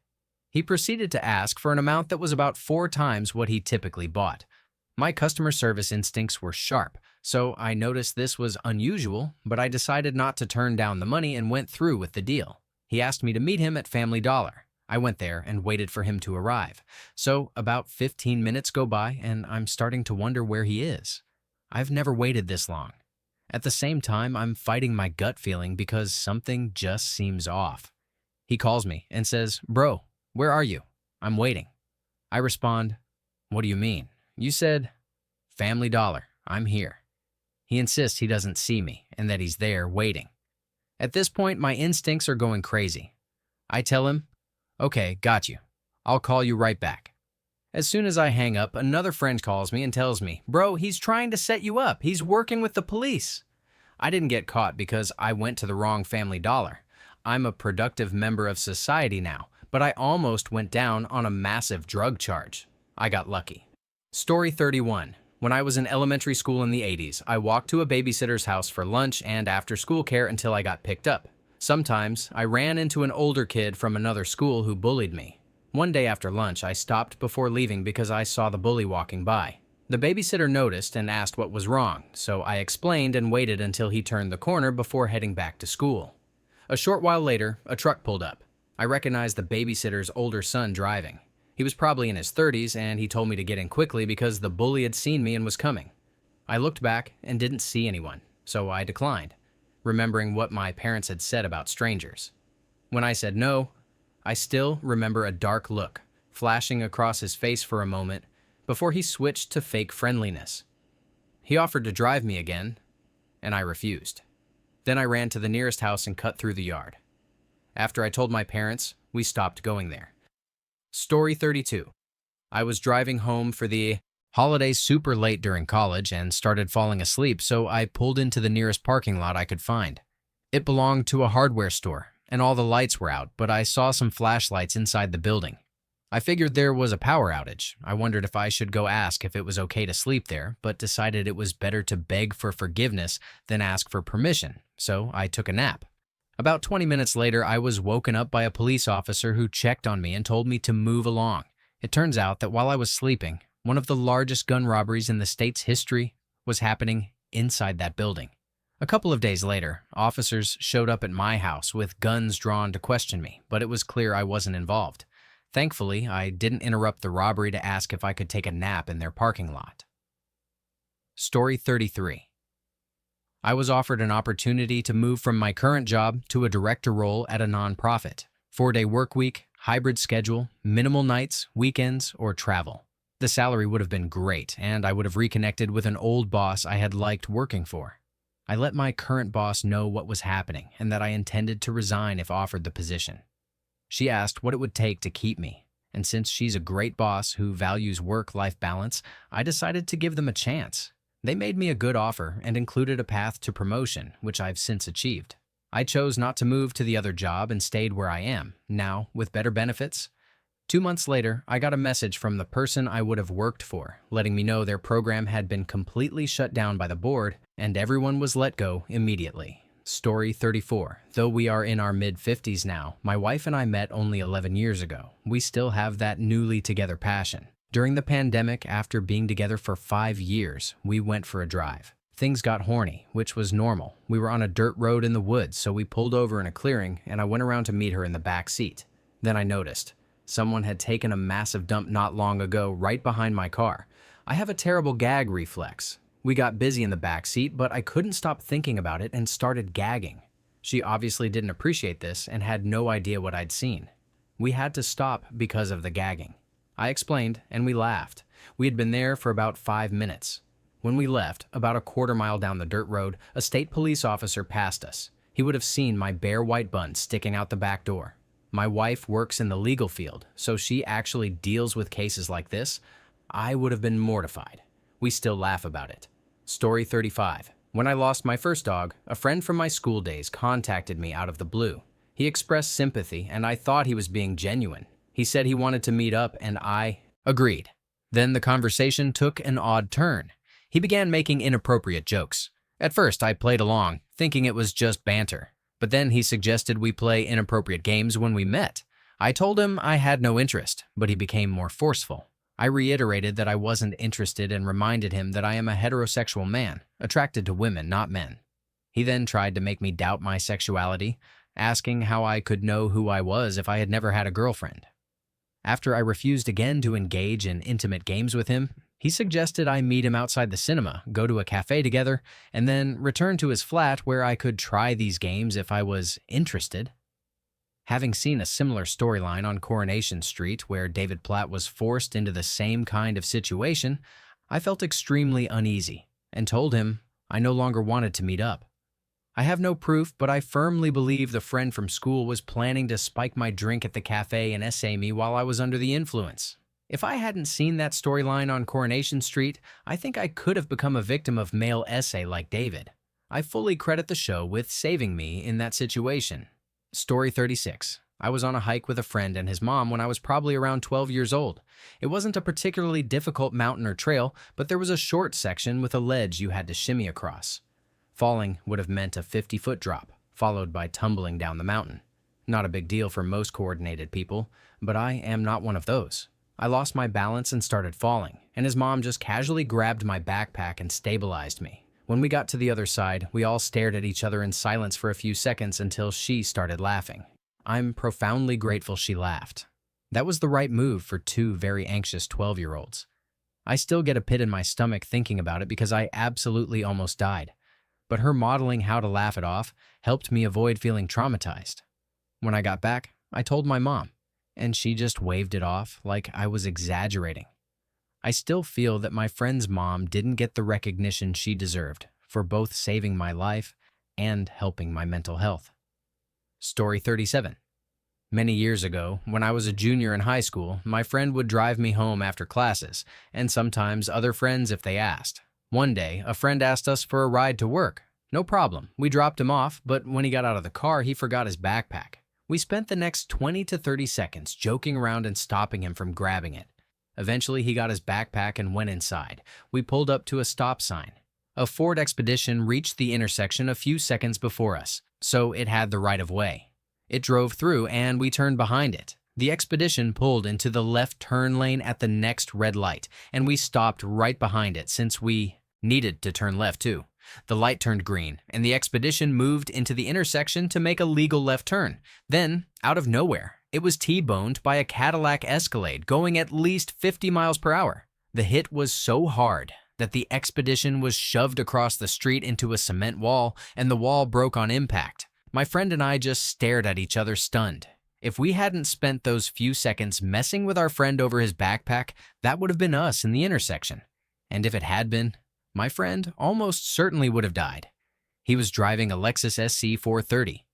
He proceeded to ask for an amount that was about 4 times what he typically bought. My customer service instincts were sharp, so I noticed this was unusual, but I decided not to turn down the money and went through with the deal. He asked me to meet him at Family Dollar. I went there and waited for him to arrive. So about 15 minutes go by, and I'm starting to wonder where he is. I've never waited this long. At the same time, I'm fighting my gut feeling because something just seems off. He calls me and says, "Bro, where are you? I'm waiting." I respond, "What do you mean? You said, 'Family Dollar, I'm here.'" He insists he doesn't see me and that he's there waiting. At this point, my instincts are going crazy. I tell him, "Okay, got you. I'll call you right back." As soon as I hang up, another friend calls me and tells me, "Bro, he's trying to set you up. He's working with the police." I didn't get caught because I went to the wrong Family Dollar. I'm a productive member of society now, but I almost went down on a massive drug charge. I got lucky. Story 31. When I was in elementary school in the 80s, I walked to a babysitter's house for lunch and after-school care until I got picked up. Sometimes, I ran into an older kid from another school who bullied me. One day after lunch, I stopped before leaving because I saw the bully walking by. The babysitter noticed and asked what was wrong, so I explained and waited until he turned the corner before heading back to school. A short while later, a truck pulled up. I recognized the babysitter's older son driving. He was probably in his 30s, and he told me to get in quickly because the bully had seen me and was coming. I looked back and didn't see anyone, so I declined, remembering what my parents had said about strangers. When I said no, I still remember a dark look flashing across his face for a moment before he switched to fake friendliness. He offered to drive me again, and I refused. Then I ran to the nearest house and cut through the yard. After I told my parents, we stopped going there. Story 32. I was driving home for the holidays super late during college and started falling asleep, so I pulled into the nearest parking lot I could find. It belonged to a hardware store, and all the lights were out, but I saw some flashlights inside the building. I figured there was a power outage. I wondered if I should go ask if it was okay to sleep there, but decided it was better to beg for forgiveness than ask for permission, so I took a nap. About 20 minutes later, I was woken up by a police officer who checked on me and told me to move along. It turns out that while I was sleeping, one of the largest gun robberies in the state's history was happening inside that building. A couple of days later, officers showed up at my house with guns drawn to question me, but it was clear I wasn't involved. Thankfully, I didn't interrupt the robbery to ask if I could take a nap in their parking lot. Story 33. I was offered an opportunity to move from my current job to a director role at a nonprofit. 4-day work week, hybrid schedule, minimal nights, weekends, or travel. The salary would have been great, and I would have reconnected with an old boss I had liked working for. I let my current boss know what was happening and that I intended to resign if offered the position. She asked what it would take to keep me, and since she's a great boss who values work-life balance, I decided to give them a chance. They made me a good offer and included a path to promotion, which I've since achieved. I chose not to move to the other job and stayed where I am, now with better benefits. 2 months later, I got a message from the person I would have worked for, letting me know their program had been completely shut down by the board and everyone was let go immediately. Story 34. Though we are in our mid-50s now, my wife and I met only 11 years ago. We still have that newly together passion. During the pandemic, after being together for 5 years, we went for a drive. Things got horny, which was normal. We were on a dirt road in the woods, so we pulled over in a clearing and I went around to meet her in the back seat. Then I noticed someone had taken a massive dump not long ago right behind my car. I have a terrible gag reflex. We got busy in the back seat, but I couldn't stop thinking about it and started gagging. She obviously didn't appreciate this and had no idea what I'd seen. We had to stop because of the gagging. I explained, and we laughed. We had been there for about 5 minutes. When we left, about a quarter mile down the dirt road, a state police officer passed us. He would have seen my bare white bun sticking out the back door. My wife works in the legal field, so she actually deals with cases like this. I would have been mortified. We still laugh about it. Story 35. When I lost my first dog, a friend from my school days contacted me out of the blue. He expressed sympathy, and I thought he was being genuine. He said he wanted to meet up, and I agreed. Then the conversation took an odd turn. He began making inappropriate jokes. At first, I played along, thinking it was just banter. But then he suggested we play inappropriate games when we met. I told him I had no interest, but he became more forceful. I reiterated that I wasn't interested and reminded him that I am a heterosexual man, attracted to women, not men. He then tried to make me doubt my sexuality, asking how I could know who I was if I had never had a girlfriend. After I refused again to engage in intimate games with him, he suggested I meet him outside the cinema, go to a cafe together, and then return to his flat where I could try these games if I was interested. Having seen a similar storyline on Coronation Street where David Platt was forced into the same kind of situation, I felt extremely uneasy and told him I no longer wanted to meet up. I have no proof, but I firmly believe the friend from school was planning to spike my drink at the cafe and essay me while I was under the influence. If I hadn't seen that storyline on Coronation Street, I think I could have become a victim of male essay like David. I fully credit the show with saving me in that situation. Story 36. I was on a hike with a friend and his mom when I was probably around 12 years old. It wasn't a particularly difficult mountain or trail, but there was a short section with a ledge you had to shimmy across. Falling would have meant a 50-foot drop, followed by tumbling down the mountain. Not a big deal for most coordinated people, but I am not one of those. I lost my balance and started falling, and his mom just casually grabbed my backpack and stabilized me. When we got to the other side, we all stared at each other in silence for a few seconds until she started laughing. I'm profoundly grateful she laughed. That was the right move for 2 very anxious 12-year-olds. I still get a pit in my stomach thinking about it because I absolutely almost died. But her modeling how to laugh it off helped me avoid feeling traumatized. When I got back, I told my mom, and she just waved it off like I was exaggerating. I still feel that my friend's mom didn't get the recognition she deserved for both saving my life and helping my mental health. Story 37. Many years ago, when I was a junior in high school, my friend would drive me home after classes, and sometimes other friends if they asked. One day, a friend asked us for a ride to work. No problem. We dropped him off, but when he got out of the car, he forgot his backpack. We spent the next 20 to 30 seconds joking around and stopping him from grabbing it. Eventually, he got his backpack and went inside. We pulled up to a stop sign. A Ford Expedition reached the intersection a few seconds before us, so it had the right of way. It drove through and we turned behind it. The Expedition pulled into the left turn lane at the next red light, and we stopped right behind it since we Needed to turn left too. The light turned green, and the expedition moved into the intersection to make a legal left turn. Then, out of nowhere, it was T-boned by a Cadillac Escalade going at least 50 miles per hour. The hit was so hard that the expedition was shoved across the street into a cement wall, and the wall broke on impact. My friend and I just stared at each other stunned. If we hadn't spent those few seconds messing with our friend over his backpack, that would have been us in the intersection. And if it had been, my friend almost certainly would have died. He was driving a Lexus SC 430.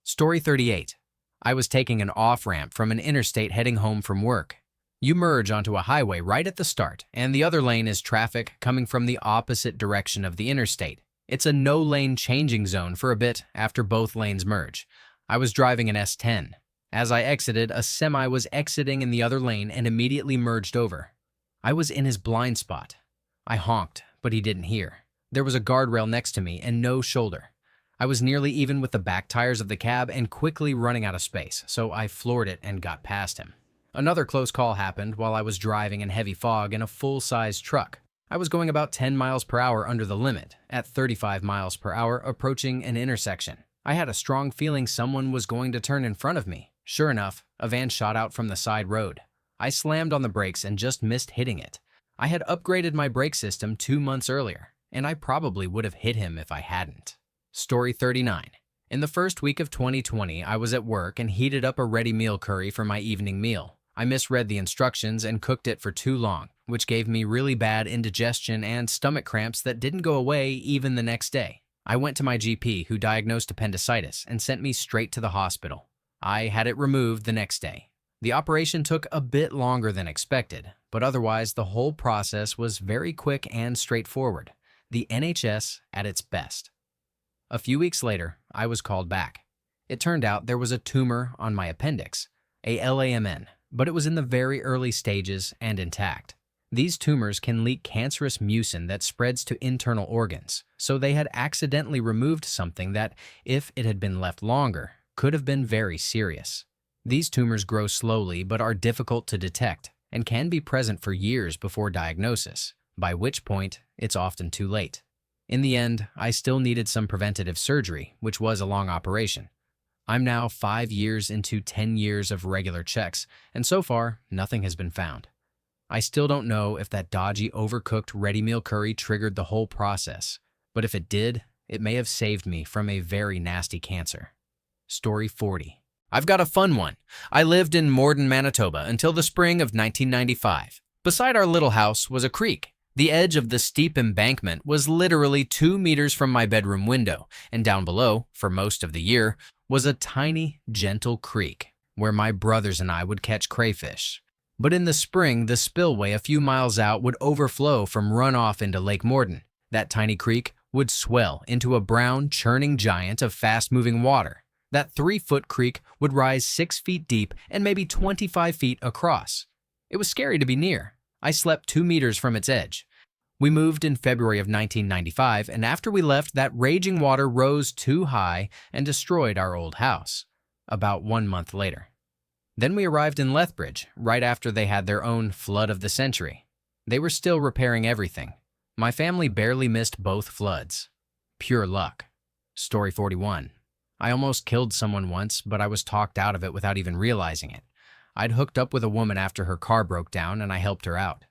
Story 38. I was taking an off-ramp from an interstate heading home from work. You merge onto a highway right at the start, and the other lane is traffic coming from the opposite direction of the interstate. It's a no-lane changing zone for a bit after both lanes merge. I was driving an S10. As I exited, a semi was exiting in the other lane and immediately merged over. I was in his blind spot. I honked, but he didn't hear. There was a guardrail next to me and no shoulder. I was nearly even with the back tires of the cab and quickly running out of space, so I floored it and got past him. Another close call happened while I was driving in heavy fog in a full-size truck. I was going about 10 miles per hour under the limit, at 35 miles per hour approaching an intersection. I had a strong feeling someone was going to turn in front of me. Sure enough, a van shot out from the side road. I slammed on the brakes and just missed hitting it. I had upgraded my brake system 2 months earlier, and I probably would have hit him if I hadn't. Story 39. In the first week of 2020, I was at work and heated up a ready meal curry for my evening meal. I misread the instructions and cooked it for too long, which gave me really bad indigestion and stomach cramps that didn't go away even the next day. I went to my GP, who diagnosed appendicitis and sent me straight to the hospital. I had it removed the next day. The operation took a bit longer than expected, but otherwise the whole process was very quick and straightforward. The NHS at its best. A few weeks later, I was called back. It turned out there was a tumor on my appendix, a LAMN, but it was in the very early stages and intact. These tumors can leak cancerous mucin that spreads to internal organs, so they had accidentally removed something that, if it had been left longer, could have been very serious. These tumors grow slowly but are difficult to detect and can be present for years before diagnosis, by which point it's often too late. In the end, I still needed some preventative surgery, which was a long operation. I'm now 5 years into 10 years of regular checks, and so far, nothing has been found. I still don't know if that dodgy, overcooked ready meal curry triggered the whole process, but if it did, it may have saved me from a very nasty cancer. Story 40. I've got a fun one. I lived in Morden, Manitoba until the spring of 1995. Beside our little house was a creek. The edge of the steep embankment was literally 2 meters from my bedroom window, and down below, for most of the year, was a tiny, gentle creek where my brothers and I would catch crayfish. But in the spring, the spillway a few miles out would overflow from runoff into Lake Morden. That tiny creek would swell into a brown, churning giant of fast-moving water. That 3-foot creek would rise 6 feet deep and maybe 25 feet across. It was scary to be near. I slept 2 meters from its edge. We moved in February of 1995, and after we left, that raging water rose too high and destroyed our old house. About 1 month later. Then we arrived in Lethbridge, right after they had their own flood of the century. They were still repairing everything. My family barely missed both floods. Pure luck. Story 41. I almost killed someone once, but I was talked out of it without even realizing it. I'd hooked up with a woman after her car broke down, and I helped her out.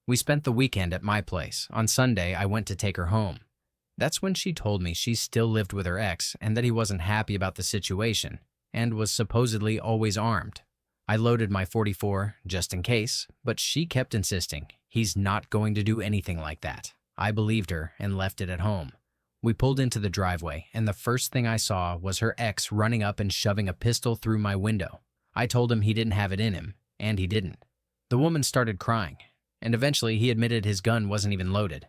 We spent the weekend at my place. On Sunday, I went to take her home. That's when she told me she still lived with her ex and that he wasn't happy about the situation and was supposedly always armed. I loaded my .44 just in case, but she kept insisting he's not going to do anything like that. I believed her and left it at home. We pulled into the driveway, and the first thing I saw was her ex running up and shoving a pistol through my window. I told him he didn't have it in him, and he didn't. The woman started crying, and eventually he admitted his gun wasn't even loaded.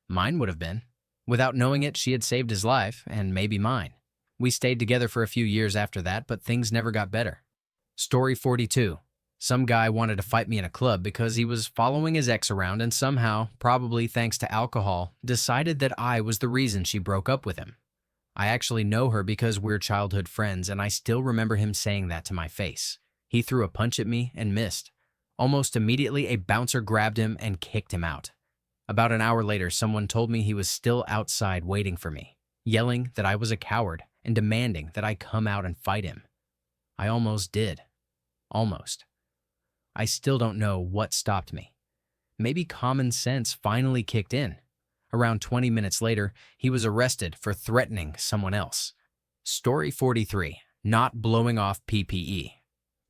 Mine would have been. Without knowing it, she had saved his life, and maybe mine. We stayed together for a few years after that, but things never got better. Story 42. Some guy wanted to fight me in a club because he was following his ex around and somehow, probably thanks to alcohol, decided that I was the reason she broke up with him. I actually know her because we're childhood friends, and I still remember him saying that to my face. He threw a punch at me and missed. Almost immediately, a bouncer grabbed him and kicked him out. About an hour later, someone told me he was still outside waiting for me, yelling that I was a coward and demanding that I come out and fight him. I almost did. Almost. I still don't know what stopped me. Maybe common sense finally kicked in. Around 20 minutes later, he was arrested for threatening someone else. Story 43. Not blowing off PPE.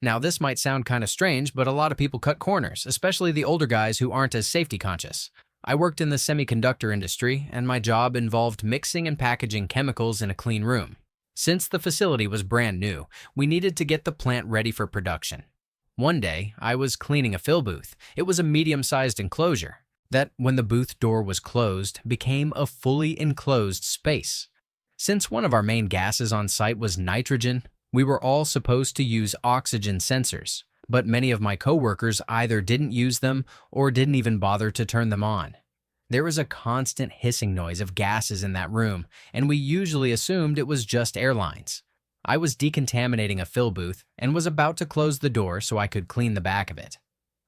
Now, this might sound kind of strange, but a lot of people cut corners, especially the older guys who aren't as safety conscious. I worked in the semiconductor industry, and my job involved mixing and packaging chemicals in a clean room. Since the facility was brand new, we needed to get the plant ready for production. One day, I was cleaning a fill booth. It was a medium-sized enclosure that, when the booth door was closed, became a fully enclosed space. Since one of our main gases on site was nitrogen, we were all supposed to use oxygen sensors, but many of my coworkers either didn't use them or didn't even bother to turn them on. There was a constant hissing noise of gases in that room, and we usually assumed it was just airlines. I was decontaminating a fill booth and was about to close the door so I could clean the back of it.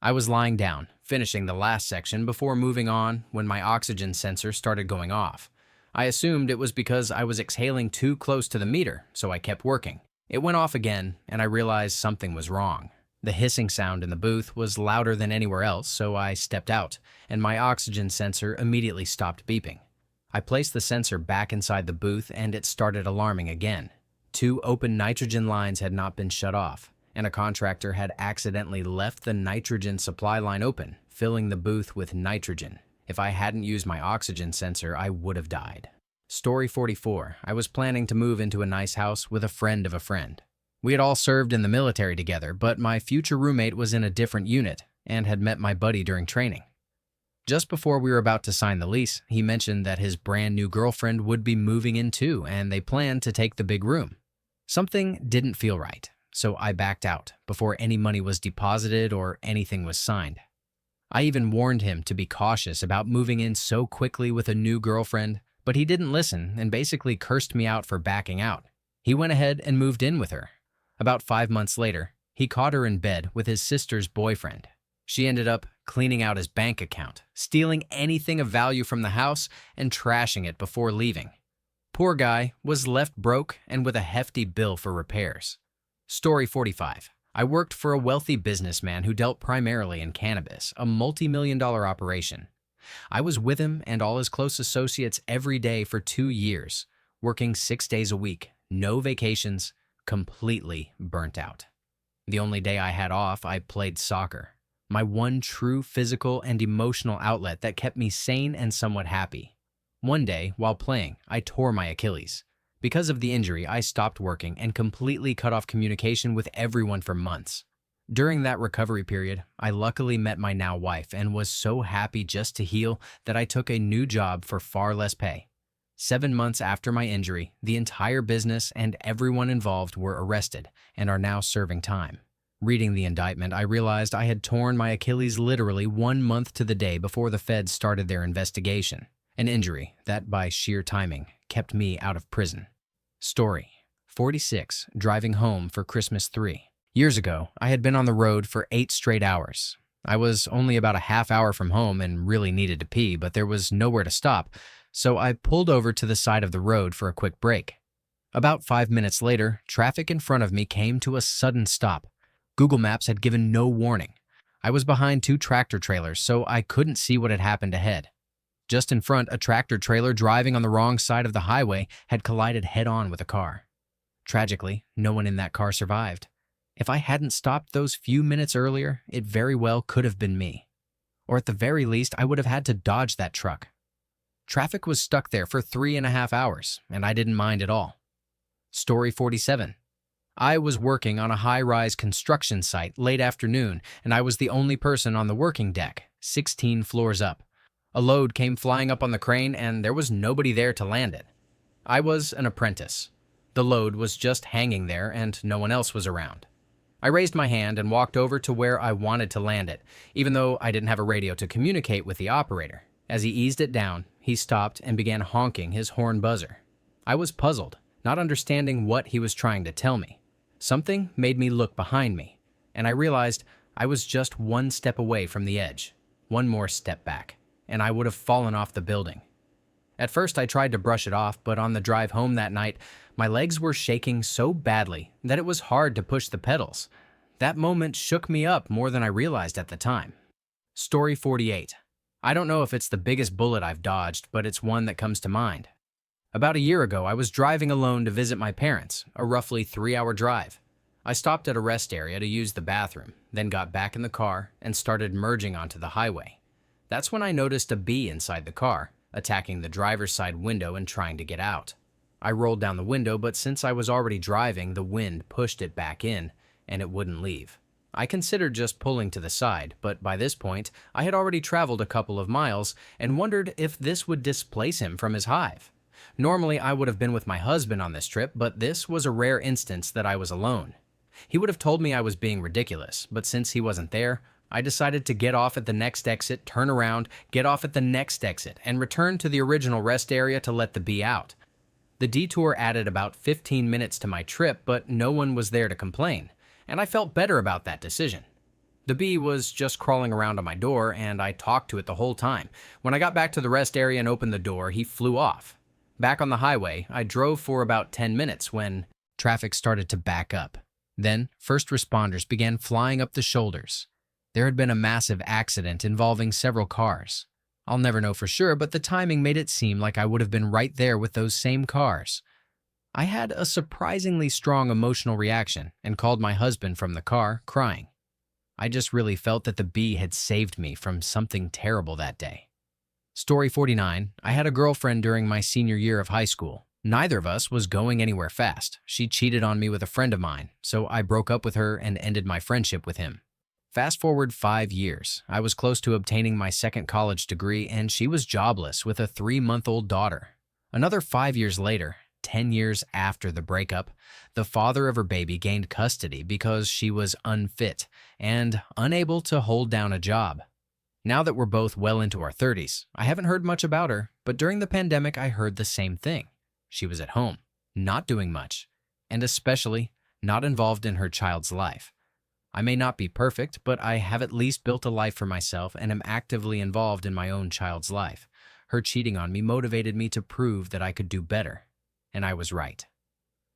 I was lying down, finishing the last section before moving on when my oxygen sensor started going off. I assumed it was because I was exhaling too close to the meter, so I kept working. It went off again, and I realized something was wrong. The hissing sound in the booth was louder than anywhere else, so I stepped out, and my oxygen sensor immediately stopped beeping. I placed the sensor back inside the booth, and it started alarming again. 2 open nitrogen lines had not been shut off, and a contractor had accidentally left the nitrogen supply line open, filling the booth with nitrogen. If I hadn't used my oxygen sensor, I would have died. Story 44. I was planning to move into a nice house with a friend of a friend. We had all served in the military together, but my future roommate was in a different unit and had met my buddy during training. Just before we were about to sign the lease, he mentioned that his brand new girlfriend would be moving in too, and they planned to take the big room. Something didn't feel right, so I backed out before any money was deposited or anything was signed. I even warned him to be cautious about moving in so quickly with a new girlfriend, but he didn't listen and basically cursed me out for backing out. He went ahead and moved in with her. About 5 months later, he caught her in bed with his sister's boyfriend. She ended up cleaning out his bank account, stealing anything of value from the house, and trashing it before leaving. Poor guy was left broke and with a hefty bill for repairs. Story 45. I worked for a wealthy businessman who dealt primarily in cannabis, a multi-million-dollar operation. I was with him and all his close associates every day for 2 years, working 6 days a week, no vacations, completely burnt out. The only day I had off, I played soccer, my one true physical and emotional outlet that kept me sane and somewhat happy. One day, while playing, I tore my Achilles. Because of the injury, I stopped working and completely cut off communication with everyone for months. During that recovery period, I luckily met my now wife and was so happy just to heal that I took a new job for far less pay. 7 months after my injury, the entire business and everyone involved were arrested and are now serving time. Reading the indictment, I realized I had torn my Achilles literally 1 month to the day before the feds started their investigation. An injury that, by sheer timing, kept me out of prison. Story 46. Driving home for Christmas 3. Years ago, I had been on the road for 8 straight hours. I was only about a half hour from home and really needed to pee, but there was nowhere to stop, so I pulled over to the side of the road for a quick break. About 5 minutes later, traffic in front of me came to a sudden stop. Google Maps had given no warning. I was behind 2 tractor trailers, so I couldn't see what had happened ahead. Just in front, a tractor trailer driving on the wrong side of the highway had collided head-on with a car. Tragically, no one in that car survived. If I hadn't stopped those few minutes earlier, it very well could have been me. Or at the very least, I would have had to dodge that truck. Traffic was stuck there for 3.5 hours, and I didn't mind at all. Story 47. I was working on a high-rise construction site late afternoon, and I was the only person on the working deck, 16 floors up. A load came flying up on the crane, and there was nobody there to land it. I was an apprentice. The load was just hanging there, and no one else was around. I raised my hand and walked over to where I wanted to land it, even though I didn't have a radio to communicate with the operator. As he eased it down, he stopped and began honking his horn buzzer. I was puzzled, not understanding what he was trying to tell me. Something made me look behind me, and I realized I was just 1 step away from the edge. 1 more step back, and I would have fallen off the building. At first, I tried to brush it off, but on the drive home that night, my legs were shaking so badly that it was hard to push the pedals. That moment shook me up more than I realized at the time. Story 48. I don't know if it's the biggest bullet I've dodged, but it's one that comes to mind. About a year ago, I was driving alone to visit my parents, a roughly 3-hour drive. I stopped at a rest area to use the bathroom, then got back in the car and started merging onto the highway. That's when I noticed a bee inside the car, attacking the driver's side window and trying to get out. I rolled down the window, but since I was already driving, the wind pushed it back in, and it wouldn't leave. I considered just pulling to the side, but by this point, I had already traveled a couple of miles and wondered if this would displace him from his hive. Normally, I would have been with my husband on this trip, but this was a rare instance that I was alone. He would have told me I was being ridiculous, but since he wasn't there, I decided to get off at the next exit, turn around, get off at the next exit, and return to the original rest area to let the bee out. The detour added about 15 minutes to my trip, but no one was there to complain, and I felt better about that decision. The bee was just crawling around on my door, and I talked to it the whole time. When I got back to the rest area and opened the door, he flew off. Back on the highway, I drove for about 10 minutes when traffic started to back up. Then, first responders began flying up the shoulders. There had been a massive accident involving several cars. I'll never know for sure, but the timing made it seem like I would have been right there with those same cars. I had a surprisingly strong emotional reaction and called my husband from the car, crying. I just really felt that the bee had saved me from something terrible that day. Story 49. I had a girlfriend during my senior year of high school. Neither of us was going anywhere fast. She cheated on me with a friend of mine, so I broke up with her and ended my friendship with him. Fast forward 5 years, I was close to obtaining my second college degree, and she was jobless with a 3-month-old daughter. Another 5 years later, 10 years after the breakup, the father of her baby gained custody because she was unfit and unable to hold down a job. Now that we're both well into our 30s, I haven't heard much about her, but during the pandemic I heard the same thing. She was at home, not doing much, and especially not involved in her child's life. I may not be perfect, but I have at least built a life for myself and am actively involved in my own child's life. Her cheating on me motivated me to prove that I could do better, and I was right.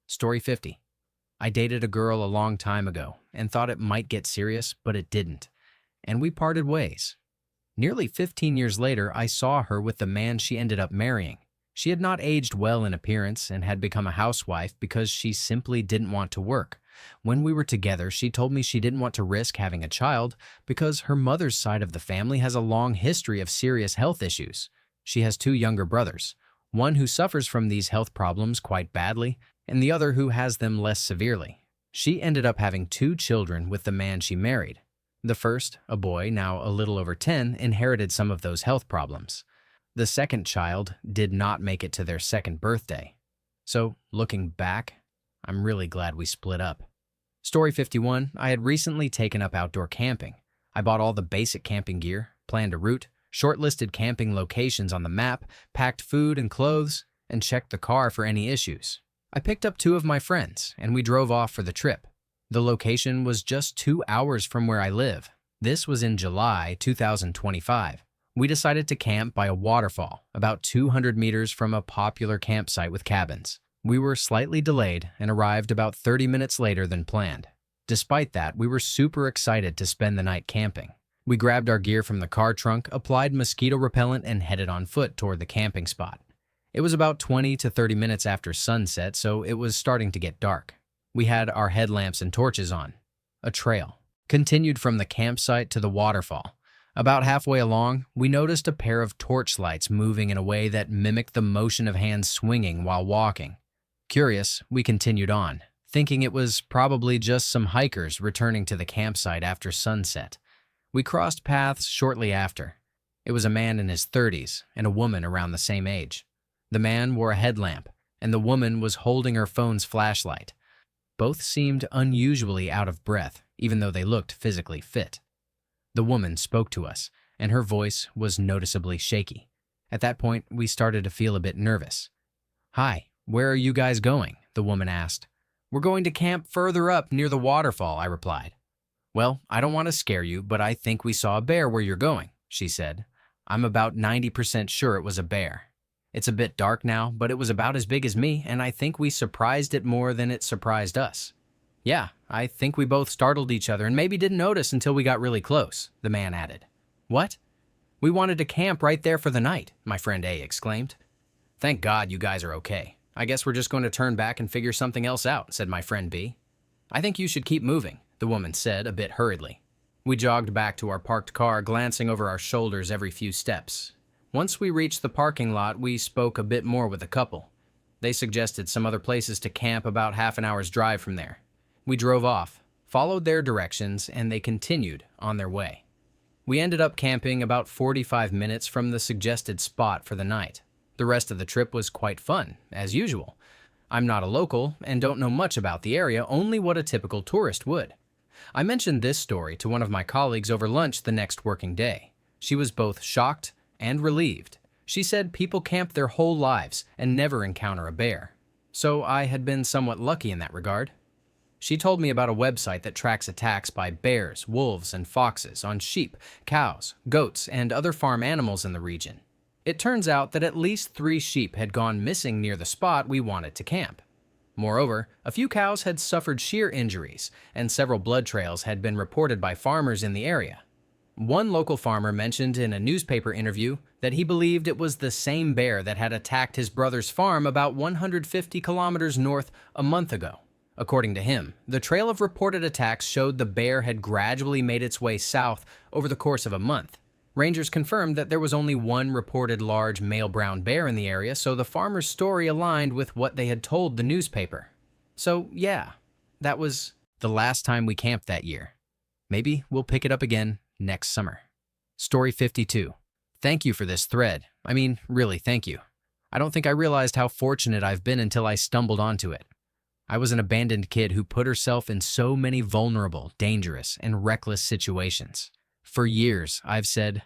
Story 50. I dated a girl a long time ago and thought it might get serious, but it didn't, and we parted ways. Nearly 15 years later, I saw her with the man she ended up marrying. She had not aged well in appearance and had become a housewife because she simply didn't want to work. When we were together, she told me she didn't want to risk having a child because her mother's side of the family has a long history of serious health issues. She has 2 younger brothers, one who suffers from these health problems quite badly, and the other who has them less severely. She ended up having 2 children with the man she married. The first, a boy now a little over 10, inherited some of those health problems. The second child did not make it to their second birthday. So, looking back, I'm really glad we split up. Story 51. I had recently taken up outdoor camping. I bought all the basic camping gear, planned a route, shortlisted camping locations on the map, packed food and clothes, and checked the car for any issues. I picked up 2 of my friends, and we drove off for the trip. The location was just 2 hours from where I live. This was in July 2025. We decided to camp by a waterfall, about 200 meters from a popular campsite with cabins. We were slightly delayed and arrived about 30 minutes later than planned. Despite that, we were super excited to spend the night camping. We grabbed our gear from the car trunk, applied mosquito repellent, and headed on foot toward the camping spot. It was about 20 to 30 minutes after sunset, so it was starting to get dark. We had our headlamps and torches on. A trail continued from the campsite to the waterfall. About halfway along, we noticed a pair of torch lights moving in a way that mimicked the motion of hands swinging while walking. Curious, we continued on, thinking it was probably just some hikers returning to the campsite after sunset. We crossed paths shortly after. It was a man in his 30s and a woman around the same age. The man wore a headlamp, and the woman was holding her phone's flashlight. Both seemed unusually out of breath, even though they looked physically fit. The woman spoke to us, and her voice was noticeably shaky. At that point, we started to feel a bit nervous. "Hi, where are you guys going?" the woman asked. "We're going to camp further up near the waterfall," I replied. "Well, I don't want to scare you, but I think we saw a bear where you're going," she said. I'm about 90% sure it was a bear. It's a bit dark now, but it was about as big as me, and I think we surprised it more than it surprised us. Yeah, I think we both startled each other and maybe didn't notice until we got really close, the man added. What? We wanted to camp right there for the night, my friend A exclaimed. Thank God you guys are okay. I guess we're just going to turn back and figure something else out, said my friend B. I think you should keep moving, the woman said a bit hurriedly. We jogged back to our parked car, glancing over our shoulders every few steps. Once we reached the parking lot, we spoke a bit more with the couple. They suggested some other places to camp about half an hour's drive from there. We drove off, followed their directions, and they continued on their way. We ended up camping about 45 minutes from the suggested spot for the night. The rest of the trip was quite fun, as usual. I'm not a local and don't know much about the area, only what a typical tourist would. I mentioned this story to one of my colleagues over lunch the next working day. She was both shocked and relieved. She said people camp their whole lives and never encounter a bear. So I had been somewhat lucky in that regard. She told me about a website that tracks attacks by bears, wolves, and foxes on sheep, cows, goats, and other farm animals in the region. It turns out that at least 3 sheep had gone missing near the spot we wanted to camp. Moreover, a few cows had suffered shear injuries, and several blood trails had been reported by farmers in the area. One local farmer mentioned in a newspaper interview that he believed it was the same bear that had attacked his brother's farm about 150 kilometers north a month ago. According to him, the trail of reported attacks showed the bear had gradually made its way south over the course of a month. Rangers confirmed that there was only one reported large male brown bear in the area, so the farmer's story aligned with what they had told the newspaper. So yeah, that was the last time we camped that year. Maybe we'll pick it up again next summer. Story 52. Thank you for this thread. I mean, really, thank you. I don't think I realized how fortunate I've been until I stumbled onto it. I was an abandoned kid who put herself in so many vulnerable, dangerous, and reckless situations. For years, I've said,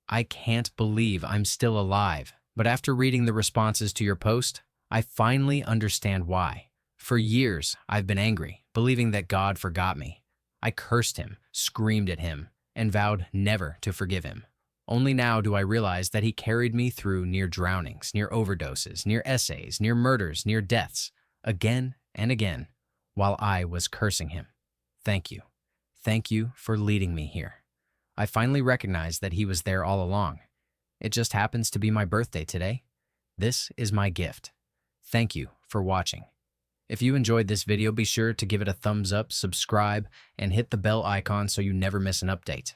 I can't believe I'm still alive. But after reading the responses to your post, I finally understand why. For years, I've been angry, believing that God forgot me. I cursed him, screamed at him, and vowed never to forgive him. Only now do I realize that he carried me through near drownings, near overdoses, near essays, near murders, near deaths, again and again, while I was cursing him. Thank you. Thank you for leading me here. I finally recognized that he was there all along. It just happens to be my birthday today. This is my gift. Thank you for watching. If you enjoyed this video, be sure to give it a thumbs up, subscribe, and hit the bell icon so you never miss an update.